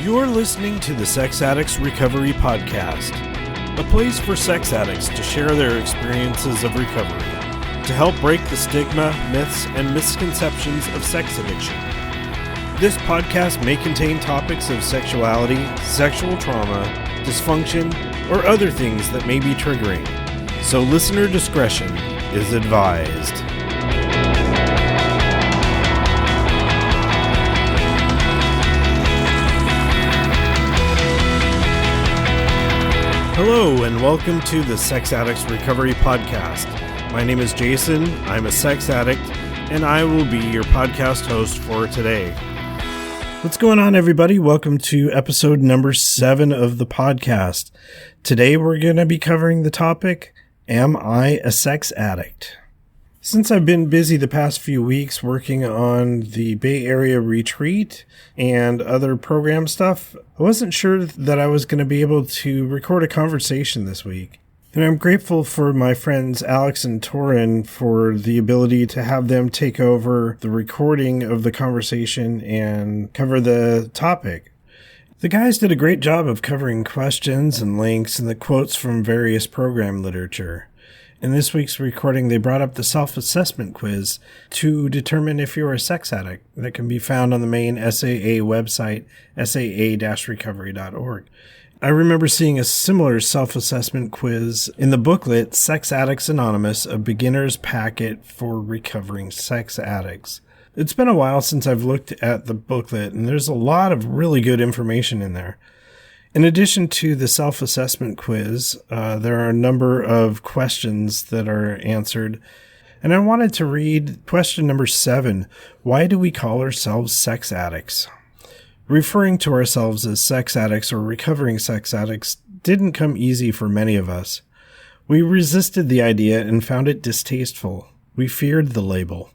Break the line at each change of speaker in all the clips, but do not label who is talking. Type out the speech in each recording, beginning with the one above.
You're listening to the Sex Addicts Recovery Podcast, a place for sex addicts to share their experiences of recovery, to help break the stigma, myths, and misconceptions of sex addiction. This podcast may contain topics of sexuality, sexual trauma, dysfunction, or other things that may be triggering, so listener discretion is advised. Hello, and welcome to the Sex Addicts Recovery Podcast. My name is Jason, I'm a sex addict, and I will be your podcast host for today. What's going on, everybody? Welcome to episode number 7 of the podcast. Today we're going to be covering the topic, Am I a Sex Addict? Since I've been busy the past few weeks working on the Bay Area retreat and other program stuff, I wasn't sure that I was going to be able to record a conversation this week. And I'm grateful for my friends Alex and Torin for the ability to have them take over the recording of the conversation and cover the topic. The guys did a great job of covering questions and links and the quotes from various program literature. In this week's recording, they brought up the self-assessment quiz to determine if you're a sex addict that can be found on the main SAA website, saa-recovery.org. I remember seeing a similar self-assessment quiz in the booklet Sex Addicts Anonymous, a beginner's packet for recovering sex addicts. It's been a while since I've looked at the booklet, and there's a lot of really good information in there. In addition to the self-assessment quiz, there are a number of questions that are answered. And I wanted to read question number 7. Why do we call ourselves sex addicts? Referring to ourselves as sex addicts or recovering sex addicts didn't come easy for many of us. We resisted the idea and found it distasteful. We feared the label.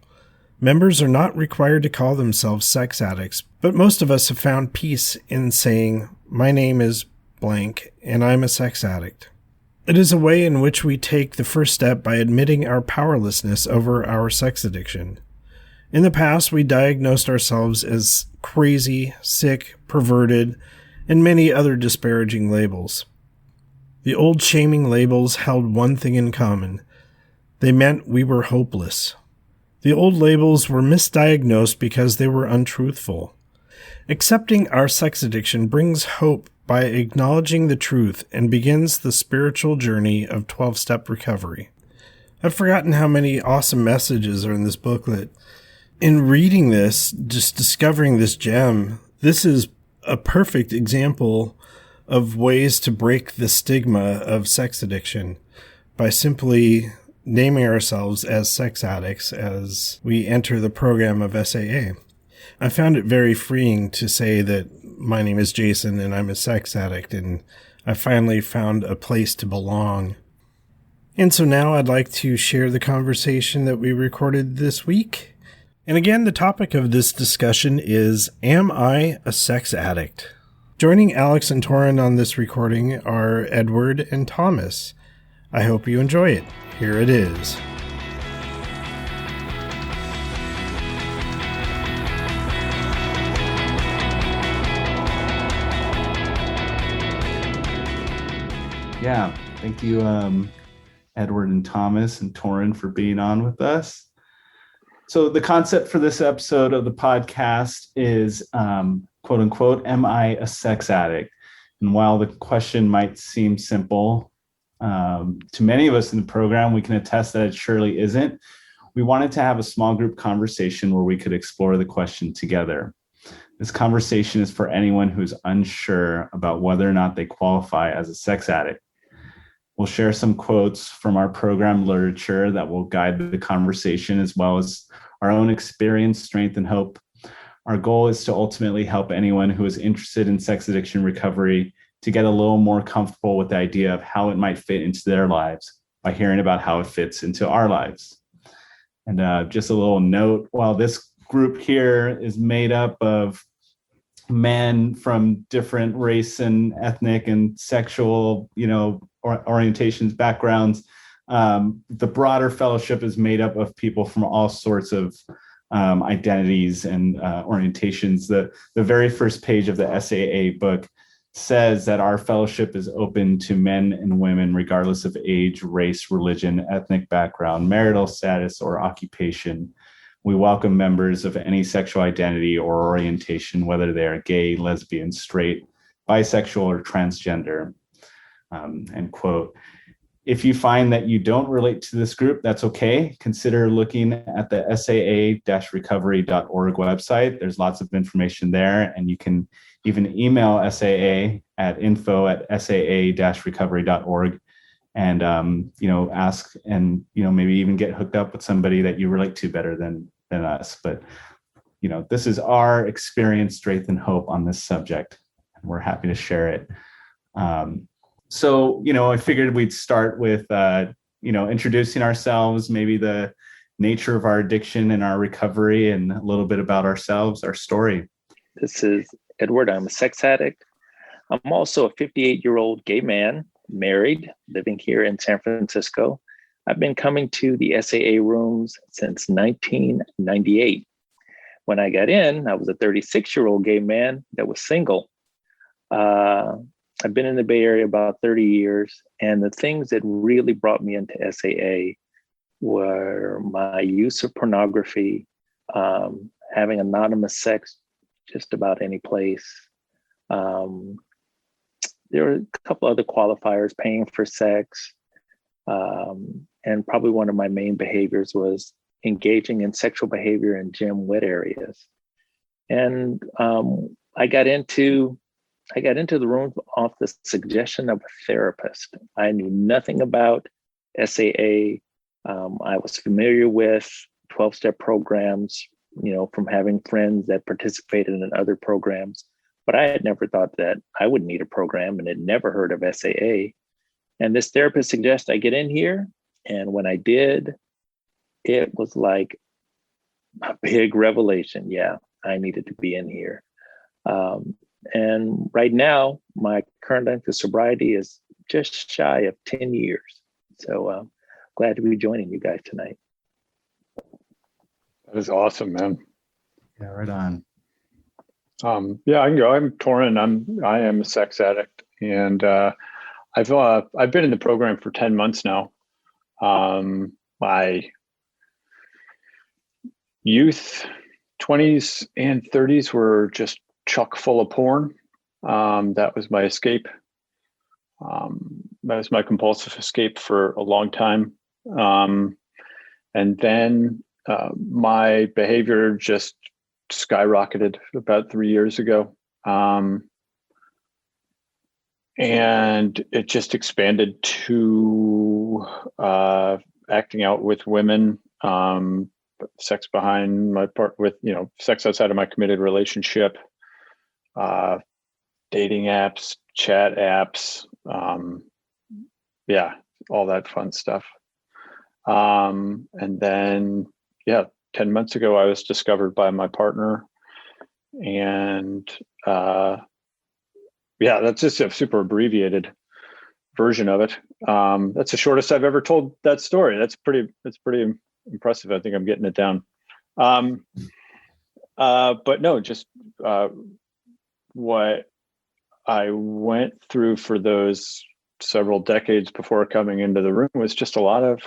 Members are not required to call themselves sex addicts, but most of us have found peace in saying, my name is blank, and I'm a sex addict. It is a way in which we take the first step by admitting our powerlessness over our sex addiction. In the past, we diagnosed ourselves as crazy, sick, perverted, and many other disparaging labels. The old shaming labels held one thing in common. They meant we were hopeless. The old labels were misdiagnosed because they were untruthful. Accepting our sex addiction brings hope by acknowledging the truth and begins the spiritual journey of 12-step recovery. I've forgotten how many awesome messages are in this booklet. In reading this, just discovering this gem, this is a perfect example of ways to break the stigma of sex addiction by simply naming ourselves as sex addicts as we enter the program of SAA. I found it very freeing to say that my name is Jason and I'm a sex addict, and I finally found a place to belong. And so now I'd like to share the conversation that we recorded this week. And again, the topic of this discussion is, Am I a Sex Addict? Joining Alex and Torin on this recording are Edward and Thomas. I hope you enjoy it. Here it is.
Yeah, thank you, Edward and Thomas and Torin, for being on with us. So the concept for this episode of the podcast is, quote unquote, am I a sex addict? And while the question might seem simple, to many of us in the program, we can attest that it surely isn't. We wanted to have a small group conversation where we could explore the question together. This conversation is for anyone who's unsure about whether or not they qualify as a sex addict. We'll share some quotes from our program literature that will guide the conversation, as well as our own experience, strength, and hope. Our goal is to ultimately help anyone who is interested in sex addiction recovery to get a little more comfortable with the idea of how it might fit into their lives by hearing about how it fits into our lives. And just a little note, while this group here is made up of men from different race and ethnic and sexual, orientations, backgrounds, the broader fellowship is made up of people from all sorts of identities and orientations. The very first page of the SAA book says that our fellowship is open to men and women, regardless of age, race, religion, ethnic background, marital status, or occupation. We welcome members of any sexual identity or orientation, whether they are gay, lesbian, straight, bisexual, or transgender. End quote. If you find that you don't relate to this group, that's okay. Consider looking at the SAA-recovery.org website. There's lots of information there, and you can even email SAA at info@saa-recovery.org and ask and maybe even get hooked up with somebody that you relate to better than us. But this is our experience, strength, and hope on this subject, and we're happy to share it. So, I figured we'd start with, introducing ourselves, maybe the nature of our addiction and our recovery, and a little bit about ourselves, our story.
This is Edward. I'm a sex addict. I'm also a 58-year-old gay man, married, living here in San Francisco. I've been coming to the SAA rooms since 1998. When I got in, I was a 36-year-old gay man that was single. I've been in the Bay Area about 30 years, and the things that really brought me into SAA were my use of pornography, having anonymous sex just about any place. There were a couple other qualifiers, paying for sex, and probably one of my main behaviors was engaging in sexual behavior in gym wet areas. And I got into the room off the suggestion of a therapist. I knew nothing about SAA. I was familiar with 12-step programs, from having friends that participated in other programs, but I had never thought that I would need a program and had never heard of SAA. And this therapist suggested I get in here. And when I did, it was like a big revelation. Yeah, I needed to be in here. And right now, my current length of sobriety is just shy of 10 years. So glad to be joining you guys tonight.
That is awesome, man.
Yeah, right on.
Yeah, I can go. I'm Torin. I am a sex addict, and I've been in the program for 10 months now. My youth, 20s and 30s were just chock full of porn. That was my escape. That was my compulsive escape for a long time. And then my behavior just skyrocketed about 3 years ago. And it just expanded to acting out with women, sex behind my part with, sex outside of my committed relationship, dating apps, chat apps, all that fun stuff. And then, 10 months ago, I was discovered by my partner, and that's just a super abbreviated version of it. That's the shortest I've ever told that story. That's pretty impressive. I think I'm getting it down. But no, just what I went through for those several decades before coming into the room was just a lot of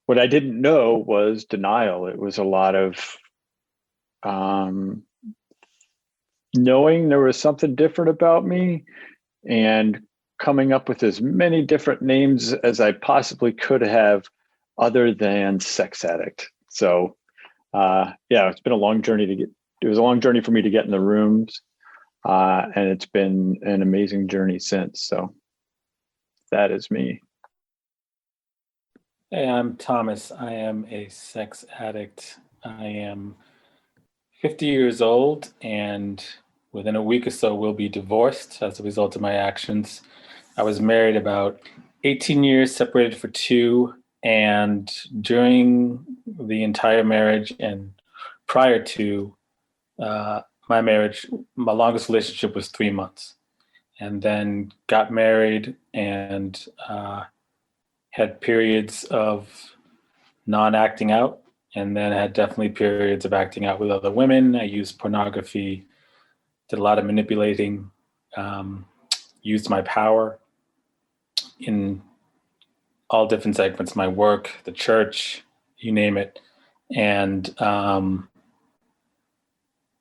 what I didn't know was denial. It was a lot of knowing there was something different about me and coming up with as many different names as I possibly could have other than sex addict. So it's been a long journey it was a long journey for me to get in the rooms. And it's been an amazing journey since. So that is me.
Hey, I'm Thomas. I am a sex addict. I am 50 years old, and within a week or so will be divorced as a result of my actions. I was married about 18 years, separated for 2, and during the entire marriage and prior to my marriage, my longest relationship was 3 months, and then got married and had periods of non-acting out And then I had definitely periods of acting out with other women. I used pornography, did a lot of manipulating, used my power in all different segments, my work, the church, you name it. And I know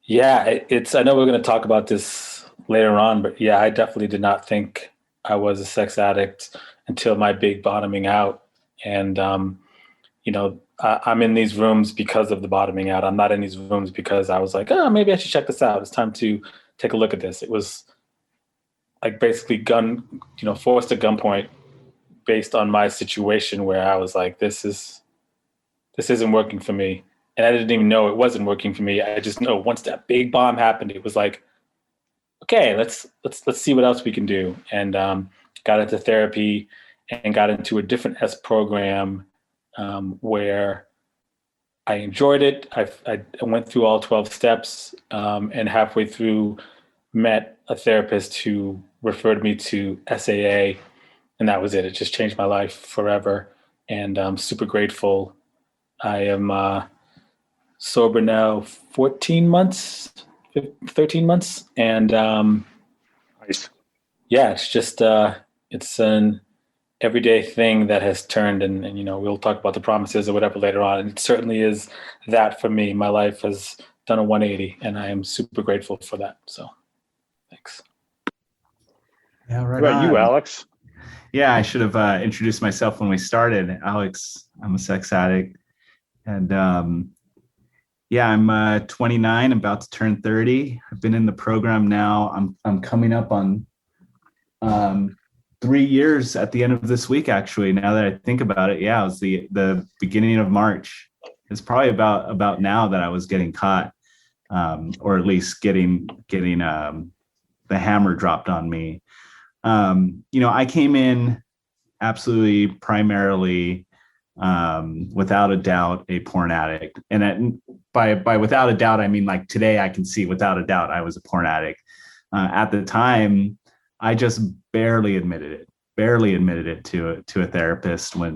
we're going to talk about this later on, but yeah, I definitely did not think I was a sex addict until my big bottoming out. And, I'm in these rooms because of the bottoming out. I'm not in these rooms because I was like, oh, maybe I should check this out. It's time to take a look at this. It was like basically forced at gunpoint based on my situation where I was like, this isn't working for me. And I didn't even know it wasn't working for me. I just know once that big bomb happened, it was like, okay, let's see what else we can do. And got into therapy and got into a different S program where I enjoyed it. I went through all 12 steps and halfway through met a therapist who referred me to SAA, and that was it. It just changed my life forever, and I'm super grateful. I am sober now 13 months, and
Nice.
yeah, it's just it's an everyday thing that has turned, and we'll talk about the promises or whatever later on. And it certainly is that for me. My life has done a 180, and I am super grateful for that. So, thanks.
Yeah, right.
What about you, Alex?
Yeah, I should have introduced myself when we started. Alex, I'm a sex addict, and I'm 29, about to turn 30. I've been in the program now. I'm coming up on 3 years at the end of this week. Actually, now that I think about it, yeah, it was the beginning of March. It's probably about now that I was getting caught, or at least getting the hammer dropped on me. I came in absolutely primarily, without a doubt, a porn addict. And by without a doubt, I mean, like, today I can see without a doubt I was a porn addict. At the time, I just barely admitted it to a therapist when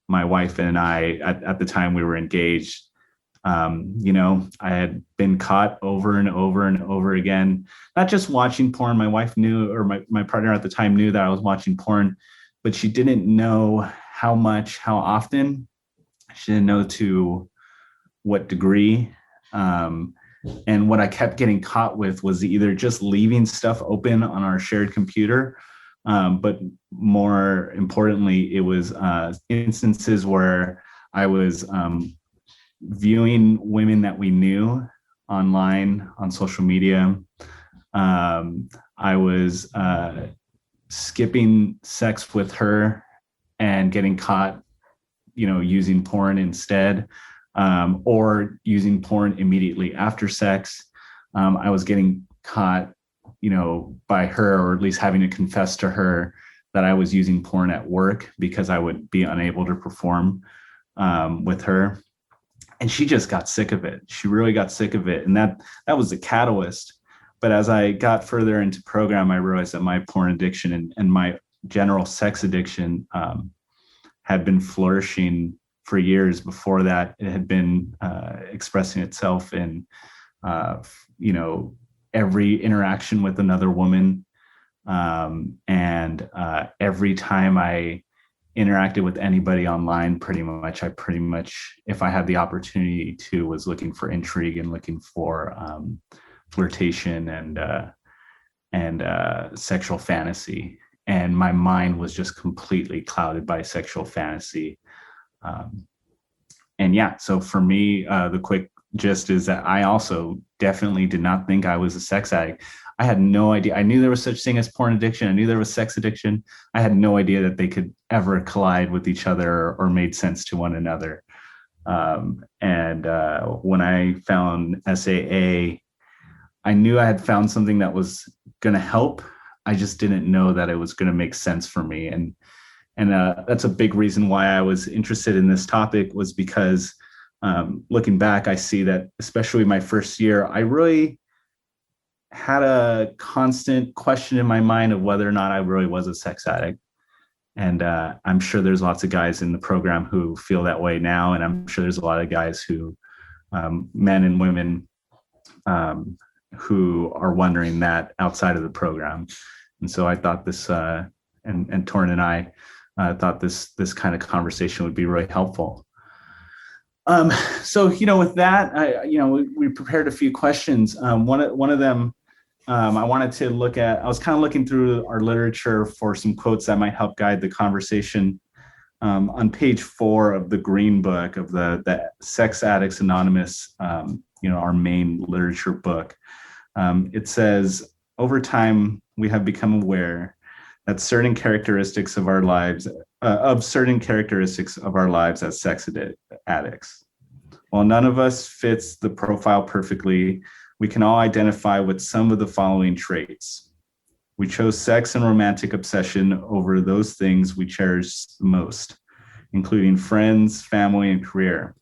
my wife and I, at the time we were engaged. I had been caught over and over and over again, not just watching porn. My wife knew, or my partner at the time knew that I was watching porn, but she didn't know how much, how often. She didn't know to what degree. And what I kept getting caught with was either just leaving stuff open on our shared computer, but more importantly, it was instances where I was viewing women that we knew online on social media. I was skipping sex with her and getting caught, using porn instead, or using porn immediately after sex. I was getting caught, by her, or at least having to confess to her that I was using porn at work because I would be unable to perform with her. And she just got sick of it. She really got sick of it. And that was the catalyst. But as I got further into program, I realized that my porn addiction and my general sex addiction had been flourishing for years before that. It had been expressing itself in, every interaction with another woman. And every time I interacted with anybody online, pretty much, if I had the opportunity to, was looking for intrigue and looking for flirtation and sexual fantasy. And my mind was just completely clouded by sexual fantasy. So for me, the quick gist is that I also definitely did not think I was a sex addict. I had no idea. I knew there was such thing as porn addiction. I knew there was sex addiction. I had no idea that they could ever collide with each other or made sense to one another. When I found SAA, I knew I had found something that was going to help. I just didn't know that it was going to make sense for me. And that's a big reason why I was interested in this topic, was because looking back, I see that especially my first year, I really had a constant question in my mind of whether or not I really was a sex addict. And I'm sure there's lots of guys in the program who feel that way now. And I'm sure there's a lot of guys who, men and women, who are wondering that outside of the program. And so I thought this, and Torrin and I thought this kind of conversation would be really helpful. So, with that, we prepared a few questions. One of them, I wanted to look at, I was kind of looking through our literature for some quotes that might help guide the conversation. On page 4 of the Green Book of the Sex Addicts Anonymous, our main literature book, it says, over time, we have become aware that certain characteristics of our lives, as sex addicts. While none of us fits the profile perfectly, we can all identify with some of the following traits. We chose sex and romantic obsession over those things we cherish the most, including friends, family, and career.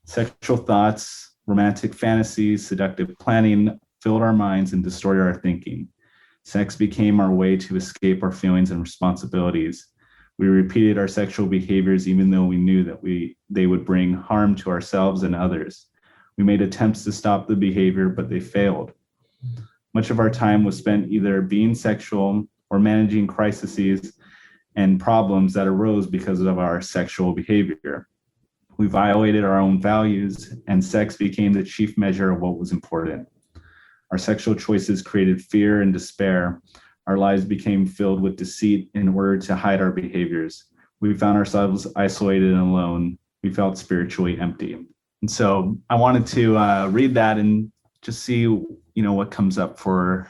Sexual thoughts, romantic fantasies, seductive planning filled our minds and distorted our thinking. Sex became our way to escape our feelings and responsibilities. We repeated our sexual behaviors even though we knew that they would bring harm to ourselves and others. We made attempts to stop the behavior, but they failed. Much of our time was spent either being sexual or managing crises and problems that arose because of our sexual behavior. We violated our own values, and sex became the chief measure of what was important. Our sexual choices created fear and despair. Our lives became filled with deceit in order to hide our behaviors. We found ourselves isolated and alone. We felt spiritually empty. And so I wanted to read that and just see, what comes up for,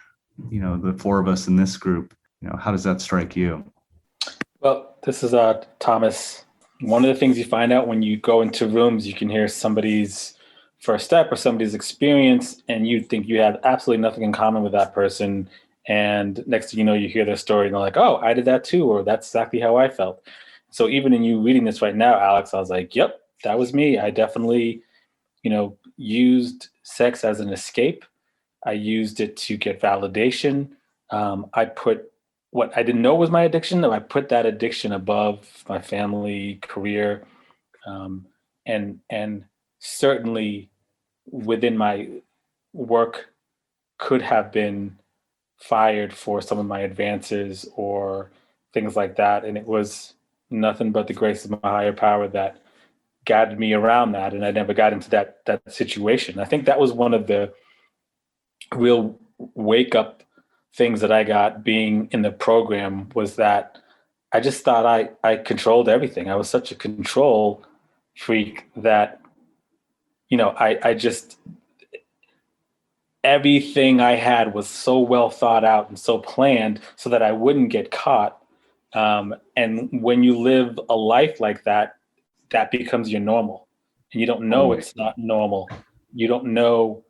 the 4 of us in this group. How does that strike you?
Well, this is Thomas. One of the things you find out when you go into rooms, you can hear somebody's first step or somebody's experience, and you think you have absolutely nothing in common with that person. And next thing you know, you hear their story and they're like, oh, I did that too, or that's exactly how I felt. So even in you reading this right now, Alex, I was like, yep, that was me. I definitely, used sex as an escape. I used it to get validation. I put what I didn't know was my addiction, I put that addiction above my family, career, and certainly within my work could have been fired for some of my advances or things like that. And it was nothing but the grace of my higher power that guided me around that. And I never got into that situation. I think that was one of the real wake up things that I got being in the program, was that I just thought I controlled everything. I was such a control freak that, I just, everything I had was so well thought out and so planned so that I wouldn't get caught. And when you live a life like that, that becomes your normal. And you don't know it's not normal. You don't know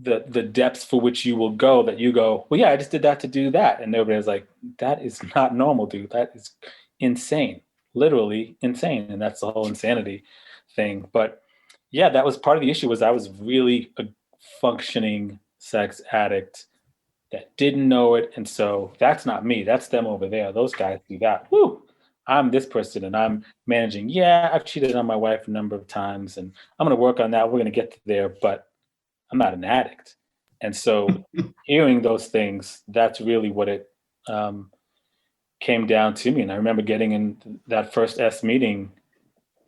the depths for which you will go, that you go, well, yeah, I just did that to do that. And everybody's like, that is not normal, dude. That is insane, literally insane. And that's the whole insanity thing. But yeah, that was part of the issue, was I was really a functioning sex addict that didn't know it. And so that's not me. That's them over there. Those guys do that. Woo! I'm this person and I'm managing. Yeah, I've cheated on my wife a number of times and I'm going to work on that. We're going to get there, but I'm not an addict. And so hearing those things, that's really what it came down to me. And I remember getting in that first S meeting,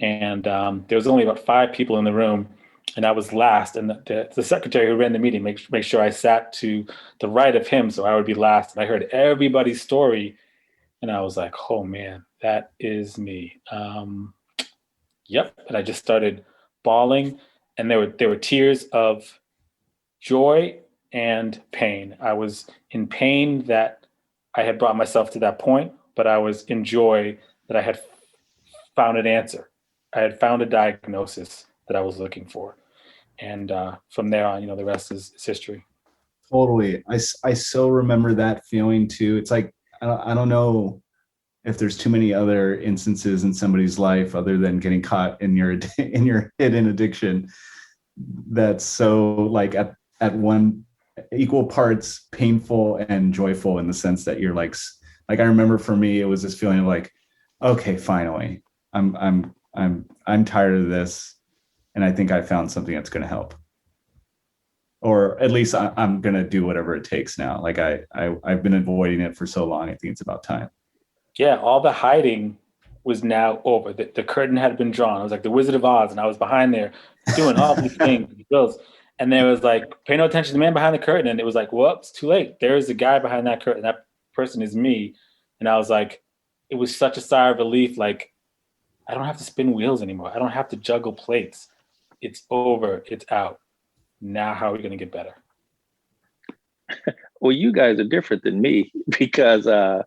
and there was only about 5 people in the room, and I was last. And the secretary who ran the meeting make sure I sat to the right of him so I would be last. And I heard everybody's story, and I was like, oh man, that is me. Yep. And I just started bawling, and there were tears of joy and pain. I was in pain that I had brought myself to that point, but I was in joy that I had found an answer. I had found a diagnosis that I was looking for. And from there on, the rest is history.
Totally. I so remember that feeling too. It's like, I don't know if there's too many other instances in somebody's life other than getting caught in your hidden addiction that's so like at one equal parts painful and joyful, in the sense that you're like Like I remember for me, it was this feeling of like, okay, finally, I'm tired of this, and I think I found something that's going to help, or at least I'm going to do whatever it takes now. Like I've been avoiding it for so long. I think it's about time.
Yeah, all the hiding was now over. The curtain had been drawn. I was like the Wizard of Oz, and I was behind there doing all these things, bills. And there was like, pay no attention to the man behind the curtain. And it was like, whoops, too late. There's a guy behind that curtain. That person is me. And I was like, it was such a sigh of relief. Like, I don't have to spin wheels anymore. I don't have to juggle plates. It's over. It's out. Now, how are we going to get better?
Well, you guys are different than me because I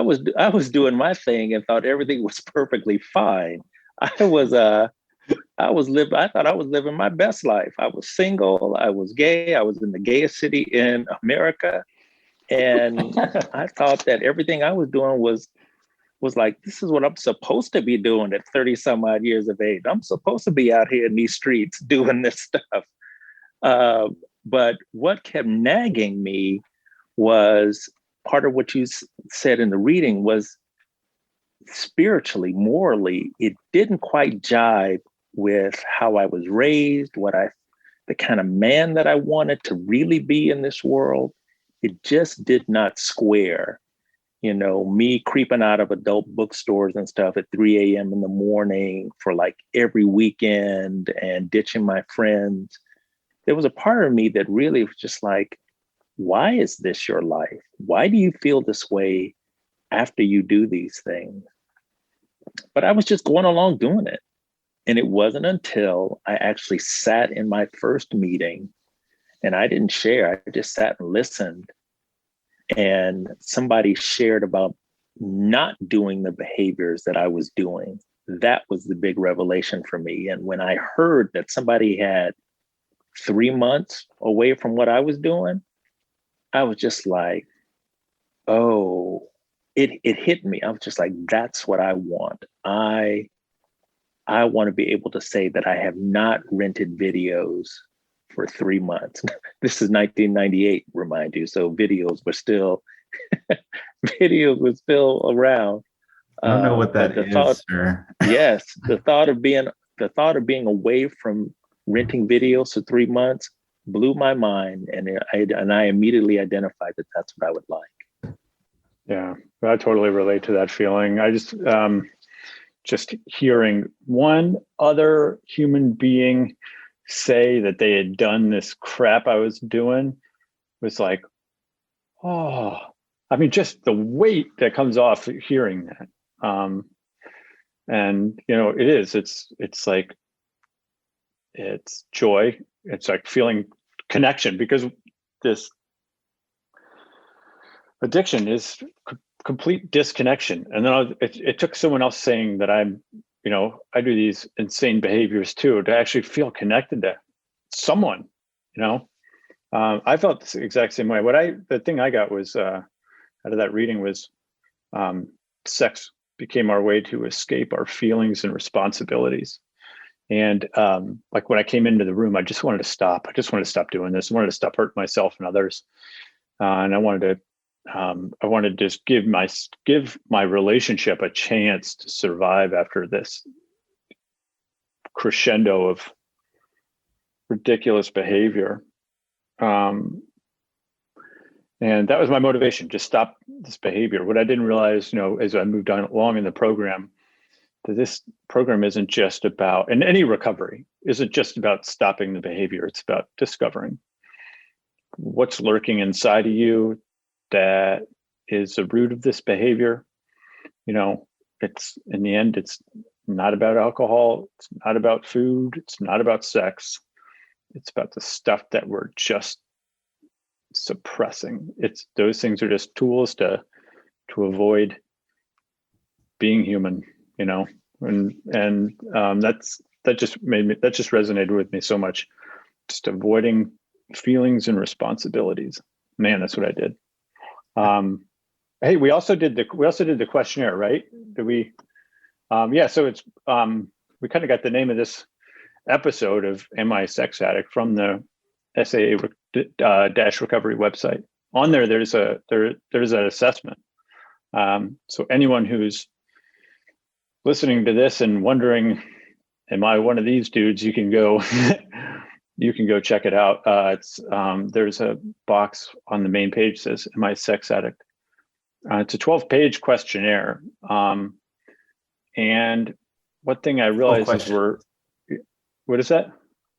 was doing my thing and thought everything was perfectly fine. I thought I was living my best life. I was single, I was gay, I was in the gayest city in America. And I thought that everything I was doing was like, this is what I'm supposed to be doing at 30 some odd years of age. I'm supposed to be out here in these streets doing this stuff. But what kept nagging me was part of what you said in the reading was spiritually, morally, it didn't quite jive with how I was raised, the kind of man that I wanted to really be in this world. It just did not square. You know, me creeping out of adult bookstores and stuff at 3 a.m. in the morning for like every weekend and ditching my friends. There was a part of me that really was just like, why is this your life? Why do you feel this way after you do these things? But I was just going along doing it. And it wasn't until I actually sat in my first meeting and I didn't share, I just sat and listened. And somebody shared about not doing the behaviors that I was doing. That was the big revelation for me. And when I heard that somebody had 3 months away from what I was doing, I was just like, oh, it hit me. I was just like, that's what I want. I want to be able to say that I have not rented videos for 3 months. This is 1998, remind you. So videos were still around.
I don't know what that is, sir.
Yes, the thought of being away from renting videos for 3 months blew my mind, and I immediately identified that that's what I would like.
Yeah, I totally relate to that feeling. I just hearing one other human being say that they had done this crap I was doing was like, oh, I mean, just the weight that comes off hearing that. And you know, it's like, it's joy. It's like feeling connection, because this addiction is complete disconnection. And then it took someone else saying that I do these insane behaviors too, to actually feel connected to someone, you know. I felt the exact same way. The thing I got was out of that reading was sex became our way to escape our feelings and responsibilities. And like when I came into the room, I just wanted to stop. I just wanted to stop doing this. I wanted to stop hurting myself and others. And I wanted to just give my relationship a chance to survive after this crescendo of ridiculous behavior. And that was my motivation, just stop this behavior. What I didn't realize, as I moved on along in the program, that this program isn't just about, and any recovery isn't just about stopping the behavior. It's about discovering what's lurking inside of you that is the root of this behavior. It's, in the end, it's not about alcohol. It's not about food. It's not about sex. It's about the stuff that we're just suppressing. Those things are just tools to avoid being human, and that just resonated with me so much. Just avoiding feelings and responsibilities. Man, that's what I did. Hey, we also did the questionnaire, right? Did we? Yeah. So it's we kind of got the name of this episode of Am I a Sex Addict from the SAA dash recovery website. On there, there's an assessment So anyone who's listening to this and wondering, am I one of these dudes? You can go, you can go check it out. There's a box on the main page that says, "Am I a sex addict?" It's a 12-page questionnaire. And one thing I realized is what is that?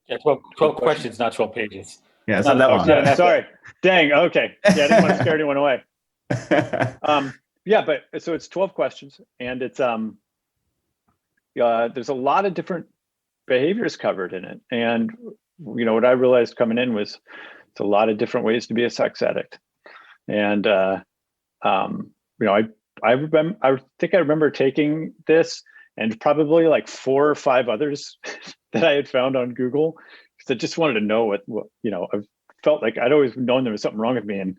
Yeah, 12 questions, not 12 pages.
Yeah, it's not that long.
Yeah, sorry. Dang. Okay. Yeah, I didn't want to scare anyone away. Yeah, but so it's 12 questions, and it's there's a lot of different behaviors covered in it. And what I realized coming in was it's a lot of different ways to be a sex addict. And I think I remember taking this and probably like 4 or 5 others that I had found on Google, because I just wanted to know what I felt like I'd always known there was something wrong with me. And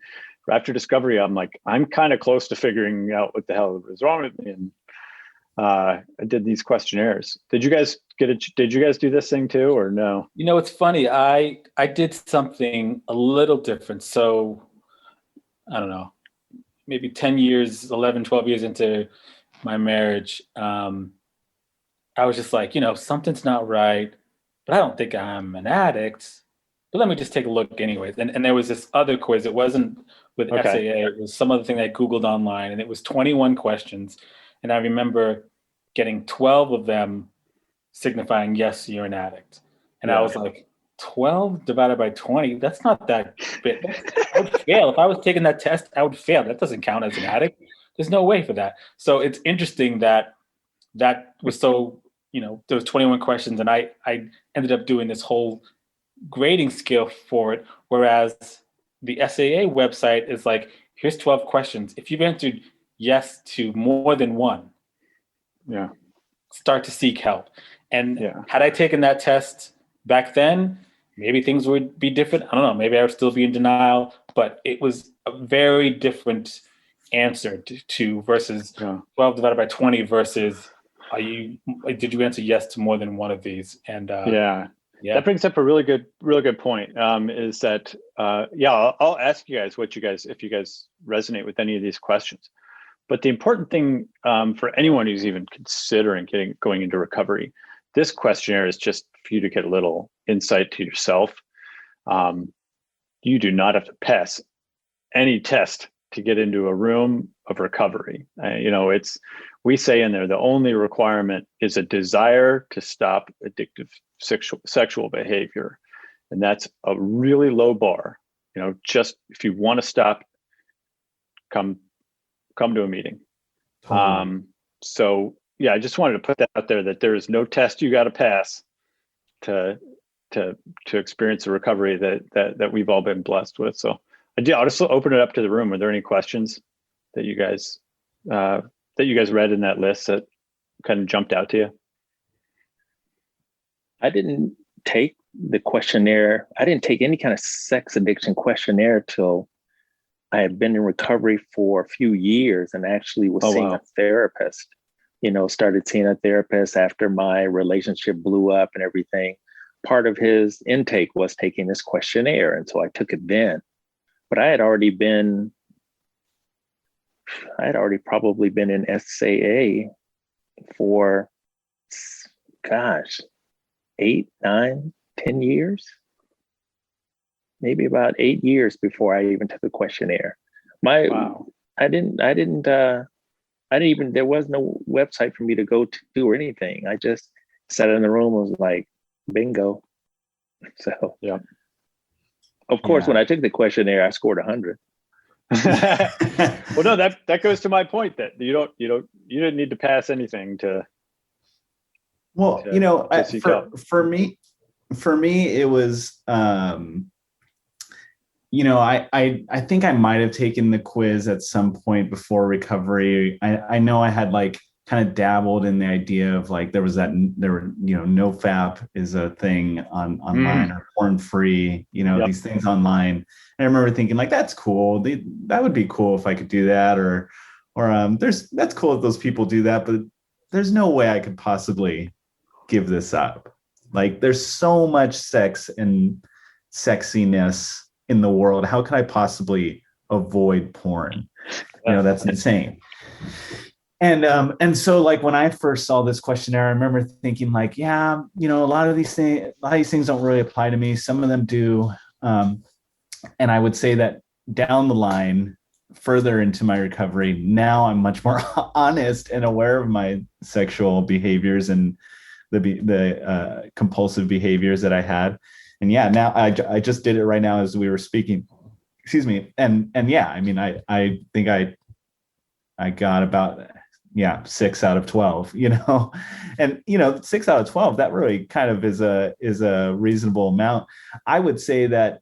after discovery, I'm like, I'm kind of close to figuring out what the hell was wrong with me. And I did these questionnaires. Did you guys did you guys do this thing too, or no?
It's funny. I did something a little different. So I don't know, maybe 10 years, 11, 12 years into my marriage, I was just like, something's not right, but I don't think I'm an addict. But let me just take a look anyways. And there was this other quiz. It wasn't with SAA. It was some other thing that I Googled online, and it was 21 questions. And I remember getting 12 of them signifying, yes, you're an addict. And I was like, 12 divided by 20, that's not that big. I would fail. If I was taking that test, I would fail. That doesn't count as an addict. There's no way for that. So it's interesting that was so, there was 21 questions, and I ended up doing this whole grading scale for it. Whereas the SAA website is like, here's 12 questions. If you've answered yes to more than one, start to seek help. And had I taken that test back then, maybe things would be different. I don't know. Maybe I would still be in denial, but it was a very different answer to versus 12 divided by 20 versus did you answer yes to more than one of these? And
that brings up a really good point. Is that I'll ask you guys if you guys resonate with any of these questions. But the important thing for anyone who's even considering going into recovery, this questionnaire is just for you to get a little insight to yourself. You do not have to pass any test to get into a room of recovery. We say in there, the only requirement is a desire to stop addictive sexual behavior. And that's a really low bar. Just if you want to stop, come to a meeting. Totally. I just wanted to put that out there, that there is no test you got to pass to experience the recovery that we've all been blessed with. So I'll just open it up to the room. Are there any questions that you guys read in that list that kind of jumped out to you?
I didn't take the questionnaire. I didn't take any kind of sex addiction questionnaire till I had been in recovery for a few years and actually was seeing a therapist. Started seeing a therapist after my relationship blew up and everything. Part of his intake was taking this questionnaire. And so I took it then. But I had already probably been in SAA for, 8, 9, 10 years. Maybe about 8 years before I even took the questionnaire. There was no website for me to go to or anything. I just sat in the room and was like, bingo. So of course, when I took the questionnaire, I scored 100.
Well, no, that goes to my point that you didn't need to pass anything to.
Well, for me, it was, I think I might've taken the quiz at some point before recovery. I know I had kind of dabbled in the idea of Nofap is a thing online or porn free, these things online. And I remember thinking that's cool. That would be cool if I could do that, or that's cool if those people do that, but there's no way I could possibly give this up. There's so much sex and sexiness in the world. How could I possibly avoid porn? That's insane. And so like when I first saw this questionnaire, I remember thinking like, yeah, a lot of these things don't really apply to me. Some of them do. And I would say that down the line, further into my recovery, now I'm much more honest and aware of my sexual behaviors and the compulsive behaviors that I had. And yeah, now I just did it right now as we were speaking. Excuse me. And yeah, I mean, I think I got about 6 out of 12, and 6 out of 12, that really kind of is a reasonable amount. I would say that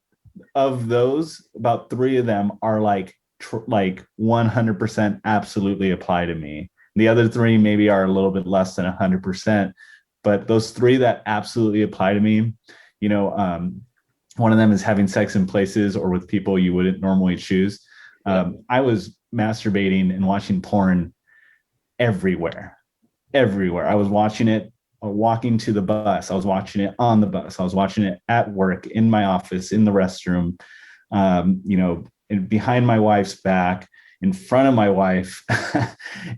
of those, about 3 of them are like 100% absolutely apply to me. The other 3 maybe are a little bit less than 100%, but those 3 that absolutely apply to me, one of them is having sex in places or with people you wouldn't normally choose. I was masturbating and watching porn everywhere. I was watching it walking to the bus. I was watching it on the bus. I was watching it at work, in my office, in the restroom, behind my wife's back, in front of my wife,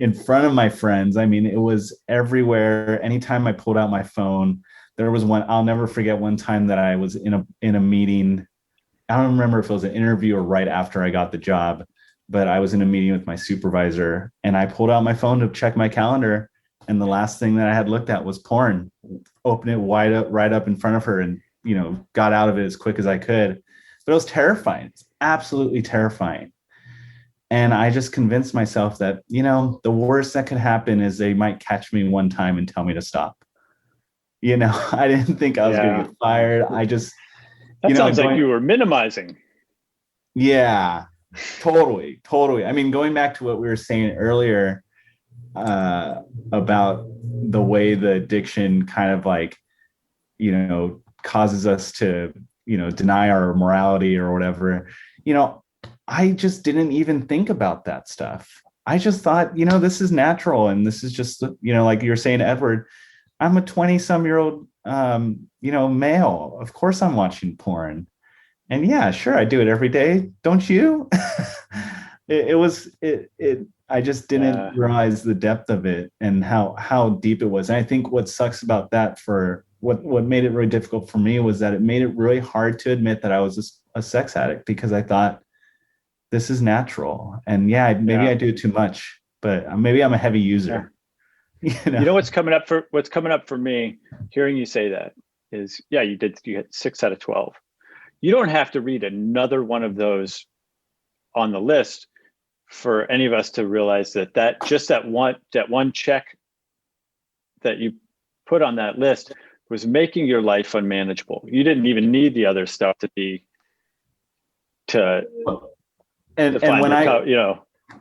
in front of my friends. I mean, it was everywhere. Anytime I pulled out my phone, there was one, I'll never forget one time that I was in a meeting. I don't remember if it was an interview or right after I got the job, but I was in a meeting with my supervisor and I pulled out my phone to check my calendar. And the last thing that I had looked at was porn. Opened it right up in front of her and, got out of it as quick as I could. But it was terrifying. It's absolutely terrifying. And I just convinced myself that, the worst that could happen is they might catch me one time and tell me to stop. I didn't think I was going to get fired.
That sounds like you were minimizing.
Yeah, totally. I mean, going back to what we were saying earlier, about the way the addiction kind of like, causes us to, deny our morality or whatever, I just didn't even think about that stuff. I just thought, this is natural. And this is just, like you were saying, Edward, I'm a 20-some-year-old, male. Of course I'm watching porn. And yeah, sure, I do it every day. Don't you? I just didn't realize the depth of it and how deep it was. And I think what sucks about that, for what made it really difficult for me, was that it made it really hard to admit that I was a sex addict, because I thought this is natural. And maybe I do it too much, but maybe I'm a heavy user.
What's coming up for me, hearing you say that, is you had 6 out of 12. You don't have to read another one of those on the list for any of us to realize that one check that you put on that list was making your life unmanageable. You didn't even need the other stuff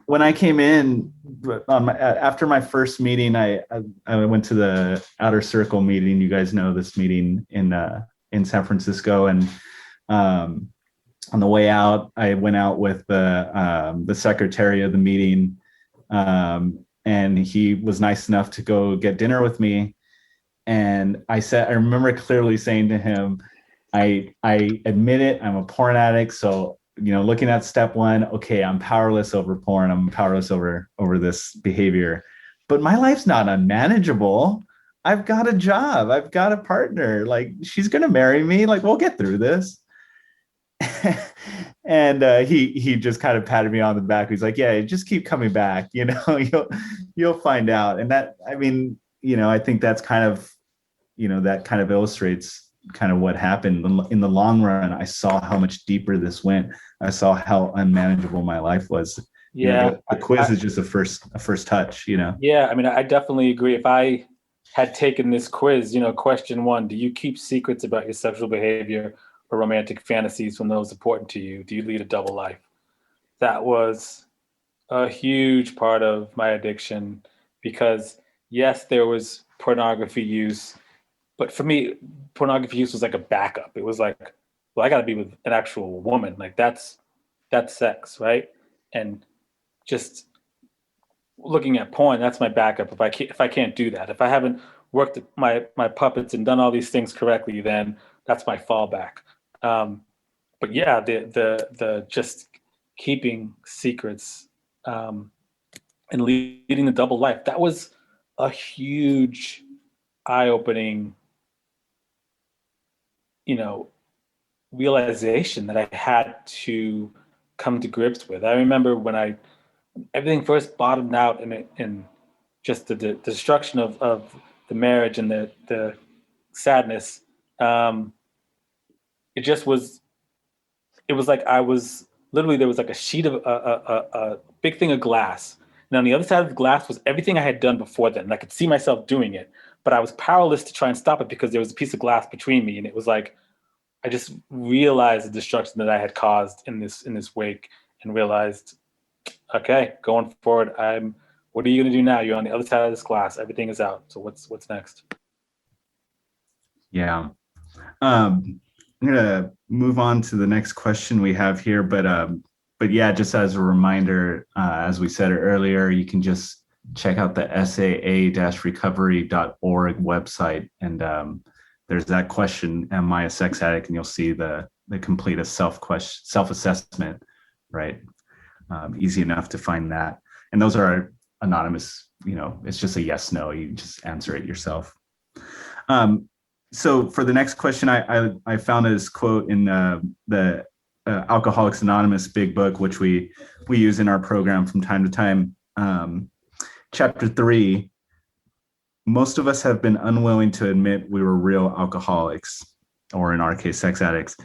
when I came in after my first meeting, I went to the Outer Circle meeting. You guys know this meeting in San Francisco, and on the way out, I went out with the secretary of the meeting, and he was nice enough to go get dinner with me. And I remember clearly saying to him, I admit it, I'm a porn addict. So, looking at step 1, okay, I'm powerless over porn. I'm powerless over this behavior, but my life's not unmanageable. I've got a job. I've got a partner. Like, she's going to marry me. Like, we'll get through this. And he just kind of patted me on the back. He's like, yeah, just keep coming back. You'll find out. And that, I mean, I think that's kind of, that kind of illustrates kind of what happened in the long run. I saw how much deeper this went. I saw how unmanageable my life was.
Yeah.
The quiz is just a first touch,
Yeah. I mean, I definitely agree. If I had taken this quiz, question 1, do you keep secrets about your sexual behavior or romantic fantasies from those important to you? Do you lead a double life? That was a huge part of my addiction, because yes, there was pornography use, but for me, pornography use was like a backup. It was like, well, I got to be with an actual woman. Like that's sex, right? And just looking at porn, that's my backup. If I can't do that, if I haven't worked my puppets and done all these things correctly, then that's my fallback. But yeah, the just keeping secrets and leading a double life. That was a huge eye-opening, realization that I had to come to grips with. I remember when everything first bottomed out in just the destruction of the marriage and the sadness. It was like I was literally, there was like a sheet of a big thing of glass. And on the other side of the glass was everything I had done before then. And I could see myself doing it, but I was powerless to try and stop it because there was a piece of glass between me. And it was like, I just realized the destruction that I had caused in this wake, and realized, okay, going forward, what are you going to do now? You're on the other side of this glass. Everything is out. So what's next?
Yeah. I'm gonna move on to the next question we have here, but yeah, just as a reminder, as we said earlier, you can just check out the SAA-recovery.org website, and there's that question: am I a sex addict? And you'll see the complete self-assessment, right? Easy enough to find that, and those are anonymous. It's just a yes, no. You just answer it yourself. So for the next question, I found this quote in the Alcoholics Anonymous big book, which we use in our program from time to time. Chapter 3, most of us have been unwilling to admit we were real alcoholics, or in our case, sex addicts.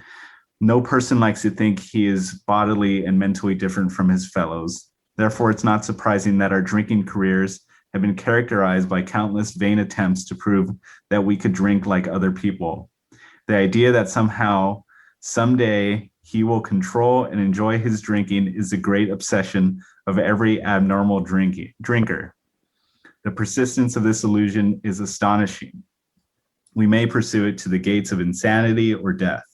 No person likes to think he is bodily and mentally different from his fellows. Therefore, it's not surprising that our drinking careers have been characterized by countless vain attempts to prove that we could drink like other people. The idea that somehow, someday, he will control and enjoy his drinking is the great obsession of every abnormal drinker. The persistence of this illusion is astonishing. We may pursue it to the gates of insanity or death.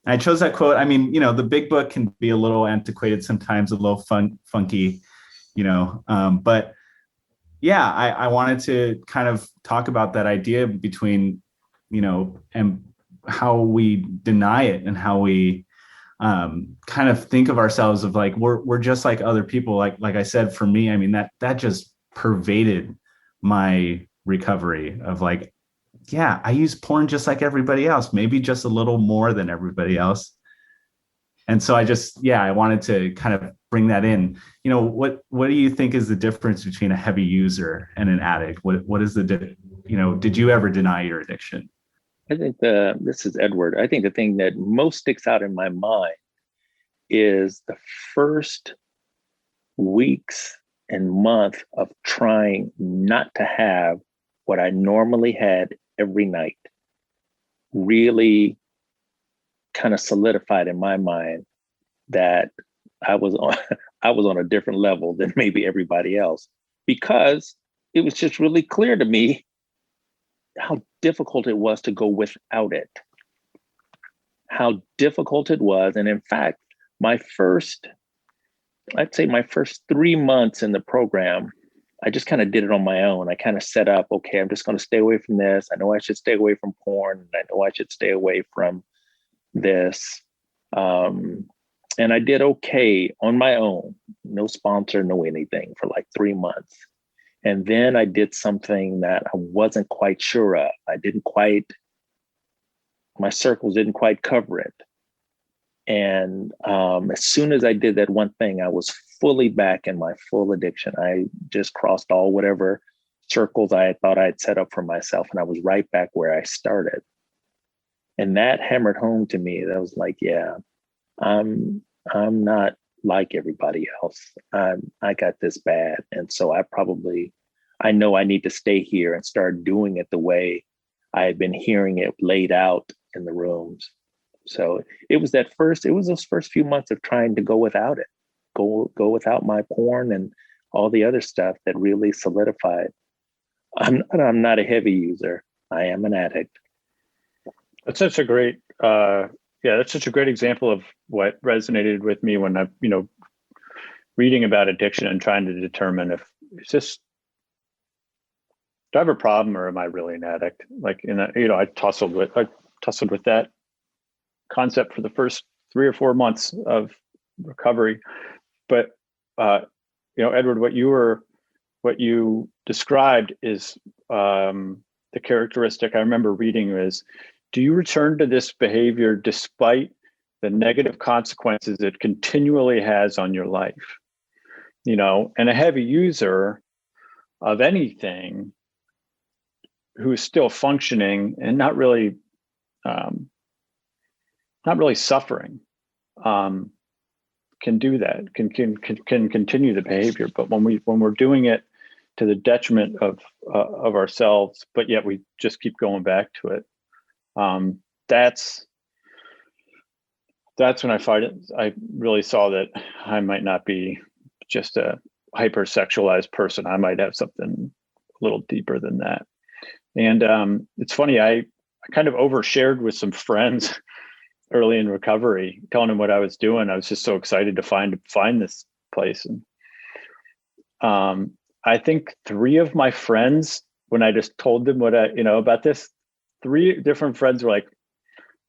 I chose that quote. I mean, the big book can be a little antiquated sometimes, a little funky, but yeah, I wanted to kind of talk about that idea between, and how we deny it, and how we kind of think of ourselves of like, we're just like other people. Like I said, for me, I mean, that just pervaded my recovery of like, yeah, I use porn just like everybody else, maybe just a little more than everybody else. And so I wanted to kind of bring that in. What do you think is the difference between a heavy user and an addict? What is did you ever deny your addiction?
I think this is Edward. I think the thing that most sticks out in my mind is the first weeks and month of trying not to have what I normally had every night. Really kind of solidified in my mind that I was on a different level than maybe everybody else, because it was just really clear to me how difficult it was to go without it. How difficult it was. And in fact, I'd say my first 3 months in the program, I just kind of did it on my own. I kind of set up, okay, I'm just going to stay away from this. I know I should stay away from porn. I know I should stay away from this. And I did okay on my own, no sponsor, no anything, for like 3 months. And then I did something that I wasn't quite sure of. My circles didn't quite cover it. And as soon as I did that one thing, I was fully back in my full addiction. I just crossed all whatever circles I had thought I'd set up for myself, and I was right back where I started. And that hammered home to me. That was like, yeah, I'm not like everybody else. I got this bad. And so I know I need to stay here and start doing it the way I had been hearing it laid out in the rooms. So it was those first few months of trying to go without it, go without my porn and all the other stuff that really solidified. I'm not a heavy user. I am an addict.
That's such a great, that's such a great example of what resonated with me when I, reading about addiction and trying to determine if it's just, do I have a problem or am I really an addict? Like, I tussled with that concept for the first 3 or 4 months of recovery, but Edward, what you described is the characteristic I remember reading is, do you return to this behavior despite the negative consequences it continually has on your life? And a heavy user of anything who is still functioning and not really suffering, can do that, can continue the behavior. But when we're doing it to the detriment of ourselves, but yet we just keep going back to it, that's when I really saw that I might not be just a hypersexualized person. I might have something a little deeper than that. And it's funny, I kind of overshared with some friends early in recovery, telling them what I was doing. I was just so excited to find this place. And I think 3 of my friends, when I just told them what about this, 3 different friends were like,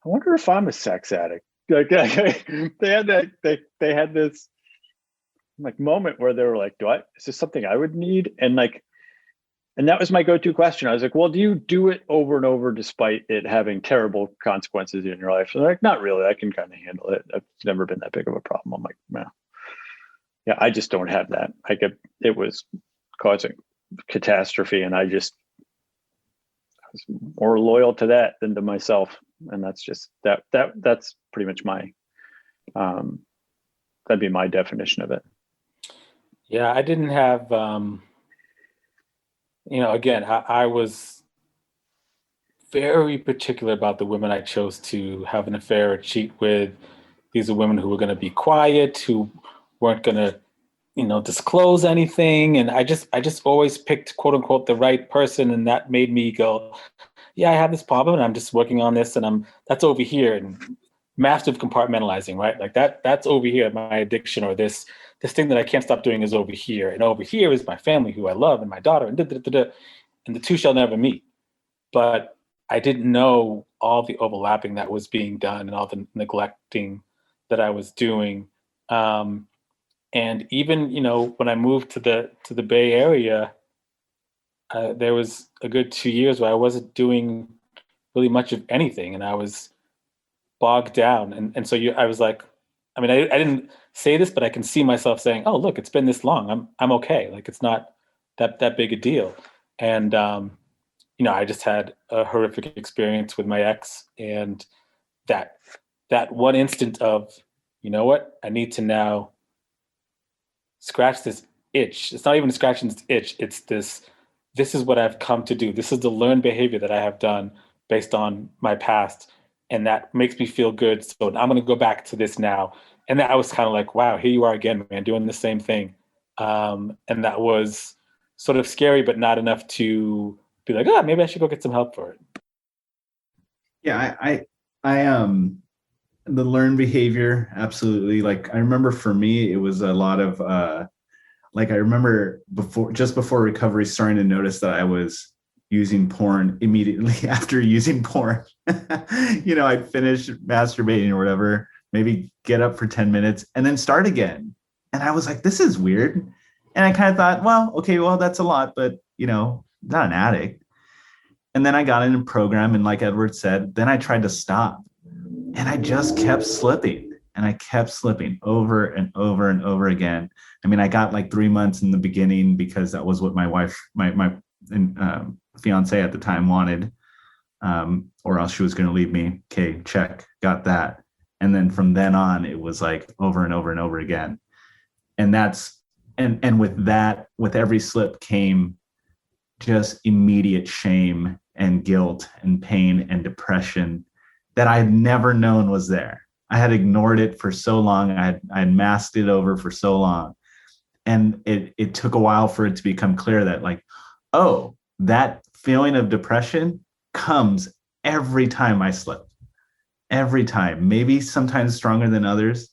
I wonder if I'm a sex addict. Like they had this like moment where they were like, is this something I would need? And that was my go-to question. I was like, well, do you do it over and over despite it having terrible consequences in your life? And they're like, not really. I can kind of handle it. It's never been that big of a problem. I'm like, no. Yeah, I just don't have that. It was causing catastrophe, and I was more loyal to that than to myself. And that's just that's pretty much my that'd be my definition of it.
Yeah, I didn't have again, I was very particular about the women I chose to have an affair or cheat with. These are women who were going to be quiet, who weren't going to, disclose anything. And I just always picked, quote unquote, the right person. And that made me go, yeah, I have this problem and I'm just working on this, and that's over here. And massive compartmentalizing, right? Like that's over here, my addiction, or this thing that I can't stop doing is over here. And over here is my family who I love and my daughter, and and the two shall never meet. But I didn't know all the overlapping that was being done and all the neglecting that I was doing. And even, when I moved to the Bay Area, there was a good 2 years where I wasn't doing really much of anything, and I was bogged down. And so I was like, I mean, I didn't say this, but I can see myself saying, oh, look, it's been this long. I'm okay. Like, it's not that big a deal. And, I just had a horrific experience with my ex, and that one instant of, you know what, I need to now scratch this itch. It's not even scratching this itch. It's this is what I've come to do. This is the learned behavior that I have done based on my past. And that makes me feel good. So I'm going to go back to this now. And I was kind of like, wow, here you are again, man, doing the same thing. And that was sort of scary, but not enough to be like, oh, maybe I should go get some help for it.
Yeah, I the learned behavior, absolutely. Like, I remember for me, it was a lot of, I remember just before recovery, starting to notice that I was using porn immediately after using porn. I'd finish masturbating or whatever, maybe get up for 10 minutes and then start again. And I was like, this is weird. And I kind of thought, well, that's a lot, but not an addict. And then I got in a program, and like Edward said, then I tried to stop, and I just kept slipping, and I kept slipping over and over and over again. I mean, I got like 3 months in the beginning because that was what my wife, my fiance at the time wanted, or else she was going to leave me. Okay, check, got that. And then from then on, it was like over and over and over again. And and with that, with every slip came just immediate shame and guilt and pain and depression that I had never known was there. I had ignored it for so long. I had masked it over for so long. And it took a while for it to become clear that, like, oh, that feeling of depression comes every time I slip. Every time, maybe sometimes stronger than others,